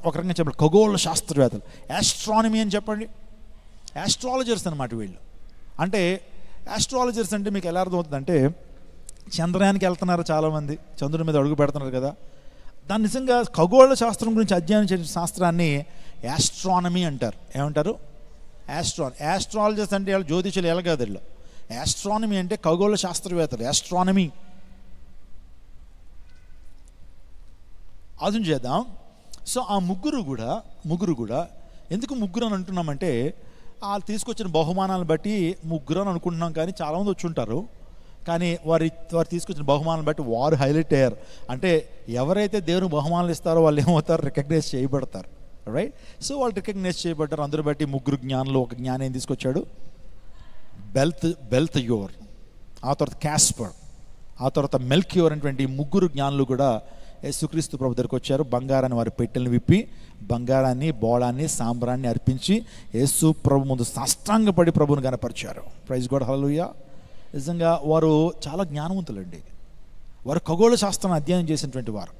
ఒక రకంగా చెప్పండి ఖగోళ శాస్త్రవేత్తలు, ఆస్ట్రానమీ అని చెప్పండి, ఆస్ట్రాలజర్స్ అనమాట వీళ్ళు. అంటే ఆస్ట్రాలజర్స్ అంటే మీకు ఎలా అర్థమవుతుందంటే చంద్రయానికి వెళ్తున్నారు చాలామంది, చంద్రుడి మీద అడుగు పెడుతున్నారు కదా. దాన్ని నిజంగా ఖగోళ శాస్త్రం గురించి అధ్యయనం చేసే శాస్త్రాన్ని యాస్ట్రానమీ అంటారు. ఏమంటారు? యాస్ట్రాలజిస్ట్ అంటే వాళ్ళు జ్యోతిషులు ఎలాగదు. యాస్ట్రానమీ అంటే ఖగోళ శాస్త్రవేత్తలు, యాస్ట్రానమీ. ఆలోచన చేద్దాం. సో ఆ ముగ్గురు కూడా ఎందుకు ముగ్గురు అని అంటున్నామంటే, వాళ్ళు తీసుకొచ్చిన బహుమానాలను బట్టి ముగ్గురు అని అనుకుంటున్నాం, కానీ చాలామంది వచ్చి ఉంటారు. కానీ వారు తీసుకొచ్చిన బహుమానాలను బట్టి వారు హైలైట్ అయ్యారు. అంటే ఎవరైతే దేవుని బహుమానాలు ఇస్తారో వాళ్ళు ఏమవుతారు? రికగ్నైజ్ చేయబడతారు. రైట్? సో వాళ్ళు రికగ్నైజ్ చేయబడ్డారు. అందరూ బట్టి ముగ్గురు జ్ఞానులు, ఒక జ్ఞానం ఏం తీసుకొచ్చాడు? బెల్తయోర్, ఆ తర్వాత క్యాస్పర్, ఆ తర్వాత మెల్కియోర్ అనేటువంటి ముగ్గురు జ్ఞానులు కూడా యేసుక్రీస్తు ప్రభు దగ్గరికి వచ్చారు. బంగారాన్ని వారి పెట్టెలను విప్పి బంగారాన్ని, బోళాన్ని, సాంబ్రాన్ని అర్పించి యేసు ప్రభు ముందు సాష్టాంగపడి ప్రభువుని కనపరిచారు. ప్రైజ్ గాడ్, హల్లెలూయా. నిజంగా వారు చాలా జ్ఞానవంతులండి. వారు ఖగోళ శాస్త్రాన్ని అధ్యయనం చేసినటువంటి వారు.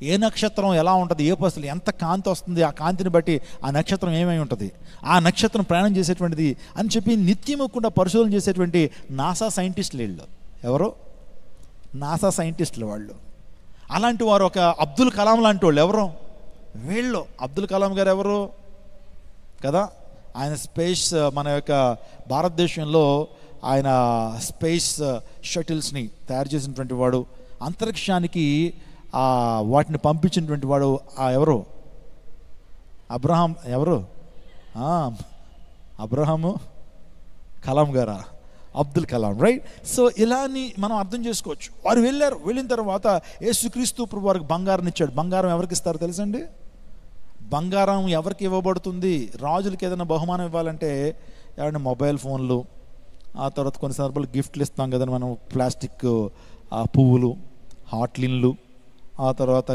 ఏ నక్షత్రం ఎలా ఉంటుంది, ఏ పరిస్థితులు, ఎంత కాంతి వస్తుంది, ఆ కాంతిని బట్టి ఆ నక్షత్రం ఏమై ఉంటుంది, ఆ నక్షత్రం ప్రయాణం చేసేటువంటిది అని చెప్పి నిత్యము కూడా పరిశోధన చేసేటువంటి నాసా సైంటిస్టులు వీళ్ళు. ఎవరు? నాసా సైంటిస్టులు వాళ్ళు. అలాంటి వారు ఒక అబ్దుల్ కలాం లాంటి వాళ్ళు. ఎవరు వీళ్ళు? అబ్దుల్ కలాం గారు ఎవరు కదా? ఆయన స్పేస్, మన యొక్క భారతదేశంలో ఆయన స్పేస్ షటిల్స్ని తయారు చేసినటువంటి వాడు, అంతరిక్షానికి వాటిని పంపించినటువంటి వాడు. ఎవరు? అబ్రహాము కలాం గారా? అబ్దుల్ కలాం, రైట్? సో ఇలాని మనం అర్థం చేసుకోవచ్చు. వారు వెళ్ళిన తర్వాత యేసుక్రీస్తు ప్రభు వారికి బంగారం ఇచ్చాడు. బంగారం ఎవరికి ఇస్తారో తెలుసండి? బంగారం ఎవరికి ఇవ్వబడుతుంది? రాజులకి ఏదైనా బహుమానం ఇవ్వాలంటే ఏమంటే మొబైల్ ఫోన్లు, ఆ తర్వాత కొన్ని సందర్భాలు గిఫ్ట్లు ఇస్తాం కదండి మనం, ప్లాస్టిక్ పువ్వులు, హాట్లిన్లు, ఆ తర్వాత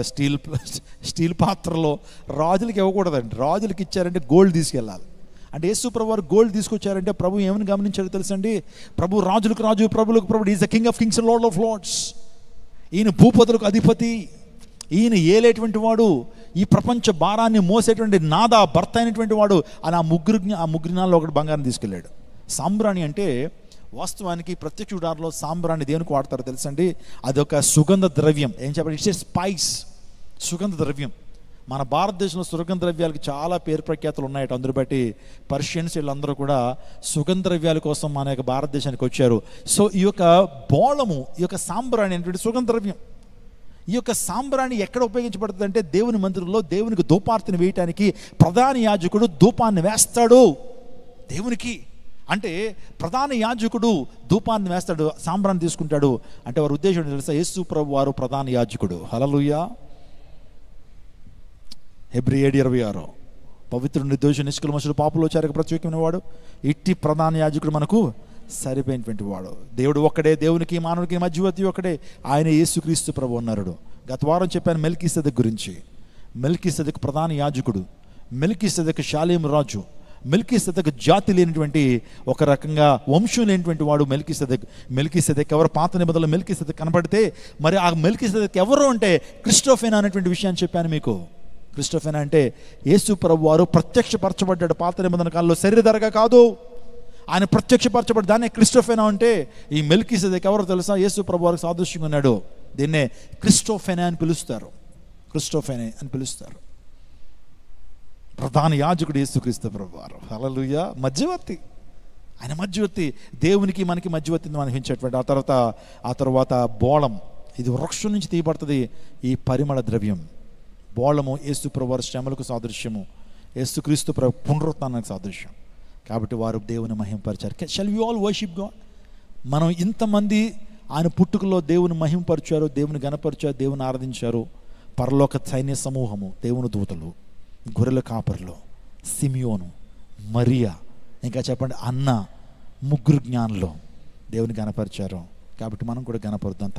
స్టీల్ పాత్రలో. రాజులకి ఇవ్వకూడదండి. రాజులకి ఇచ్చారంటే గోల్డ్ తీసుకెళ్ళాలి. అంటే యేసు ప్రభు వారు గోల్డ్ తీసుకొచ్చారంటే ప్రభు ఏమని గమనించాడో తెలుసండి? ప్రభు రాజులకు రాజు, ప్రభులకు ప్రభుడు. Is the king of kings, lord of lords. ఈయన భూపతులకు అధిపతి, ఈయన ఏలేటువంటి వాడు, ఈ ప్రపంచ భారాన్ని మోసేటువంటి నాదా భర్త అయినటువంటి వాడు అని ఆ ముగ్గురినాల్లో ఒకటి బంగారం తీసుకెళ్ళాడు. సాంబ్రాణి అంటే వాస్తవానికి ప్రత్యక్ష ఉదాహరణలో సాంబ్రాణి దేనికి వాడతారో తెలుసండి? అదొక సుగంధ ద్రవ్యం. ఏం చెప్పండి? ఇట్స్ ఏ స్పైస్, సుగంధ ద్రవ్యం. మన భారతదేశంలో సుగంధ ద్రవ్యాలకి చాలా పేరు ప్రఖ్యాతులు ఉన్నాయట. అందరూ బట్టి పర్షియన్స్ వీళ్ళందరూ కూడా సుగంధ ద్రవ్యాల కోసం మన యొక్క భారతదేశానికి వచ్చారు. సో ఈ యొక్క బోళము, ఈ యొక్క సాంబ్రాణి అనేటువంటి సుగంధ ద్రవ్యం. ఈ యొక్క సాంబ్రాణి ఎక్కడ ఉపయోగించబడుతుంది అంటే దేవుని మందిరంలో దేవునికి ధూపార్తిని వేయటానికి ప్రధాన యాజకుడు ధూపాన్ని వేస్తాడు దేవునికి. అంటే ప్రధాన యాజకుడు ధూపాన్ని వేస్తాడు, సాంబ్రాన్ని తీసుకుంటాడు. అంటే వారి ఉద్దేశం తెలుసా? యేసు ప్రభు వారు ప్రధాన యాజకుడు. హల్లెలూయా. హెబ్రీ 7:26, పవిత్రుడు, నిర్దోషి, నిష్కల్మషుడు, పాపులో చేరక ప్రత్యేకమైన వాడు, ఇట్టి ప్రధాన యాజకుడు మనకు సరిపోయినటువంటి వాడు. దేవుడు ఒక్కడే, దేవునికి మానవునికి మధ్యవర్తి ఒక్కడే, ఆయన యేసుక్రీస్తు ప్రభు అన్నాడు. గత వారం చెప్పాను మెల్కీసెదెకు గురించి. మెల్కీసెదెకు ప్రధాన యాజకుడు, మెల్కీసెదెకు షాలేము రాజు, మెల్కీసెదెకు జాతి లేనిటువంటి, ఒక రకంగా వంశం లేనిటువంటి వాడు మెల్కీసెదెక్ ఎవరు? పాత నిబంధనలో మెల్కీసెదెక్ కనబడితే మరి ఆ మెల్కీసెదెక్ ఎవరు అంటే క్రిస్టోఫెనా అనేటువంటి విషయాన్ని చెప్పాను మీకు. క్రిస్టోఫెనా అంటే యేసు ప్రభు వారు ప్రత్యక్షపరచబడ్డాడు పాత నిబంధన కాలంలో, శరీరధరగా కాదు, ఆయన ప్రత్యక్షపరచబడ్డ. దాన్నే క్రిస్టోఫెనా అంటే. ఈ మెల్కీసెదెక్ ఎవరో తెలుసా? యేసు ప్రభు వారికి సాదృశ్యంగా ఉన్నాడు. దీన్నే క్రిస్టోఫెనా అని పిలుస్తారు. క్రిస్టోఫెనా అని పిలుస్తారు. ప్రధాన యాజకుడు యేసుక్రీస్తు ప్రభు వారు. హల్లెలూయా. మధ్యవర్తి, ఆయన మధ్యవర్తి, దేవునికి మనకి మధ్యవర్తిని అనిపించేటువంటి. ఆ తర్వాత బోళం, ఇది వృక్షం నుంచి తీయబడుతుంది. ఈ పరిమళ ద్రవ్యం బోళము యేసు ప్రభు వారి శ్రమలకు సాదృశ్యము, యేసుక్రీస్తు ప్రభు పునరుత్థానానికి సాదృశ్యం. కాబట్టి వారు దేవుని మహిమపరిచారు. Shall we all worship God? మనం ఇంతమంది ఆయన పుట్టుకలో దేవుని మహిమపరిచారు, దేవుని గణపరిచారు, దేవుని ఆరాధించారు. పరలోక సైన్య సమూహము, దేవుని దూతలు, గొర్రెల కాపర్లు, సిమియోను, మరియా, ఇంకా చెప్పండి అన్న, ముగ్గురు జ్ఞానులు దేవుని గణపరిచారు. కాబట్టి మనం కూడా గణపరుద్దాం.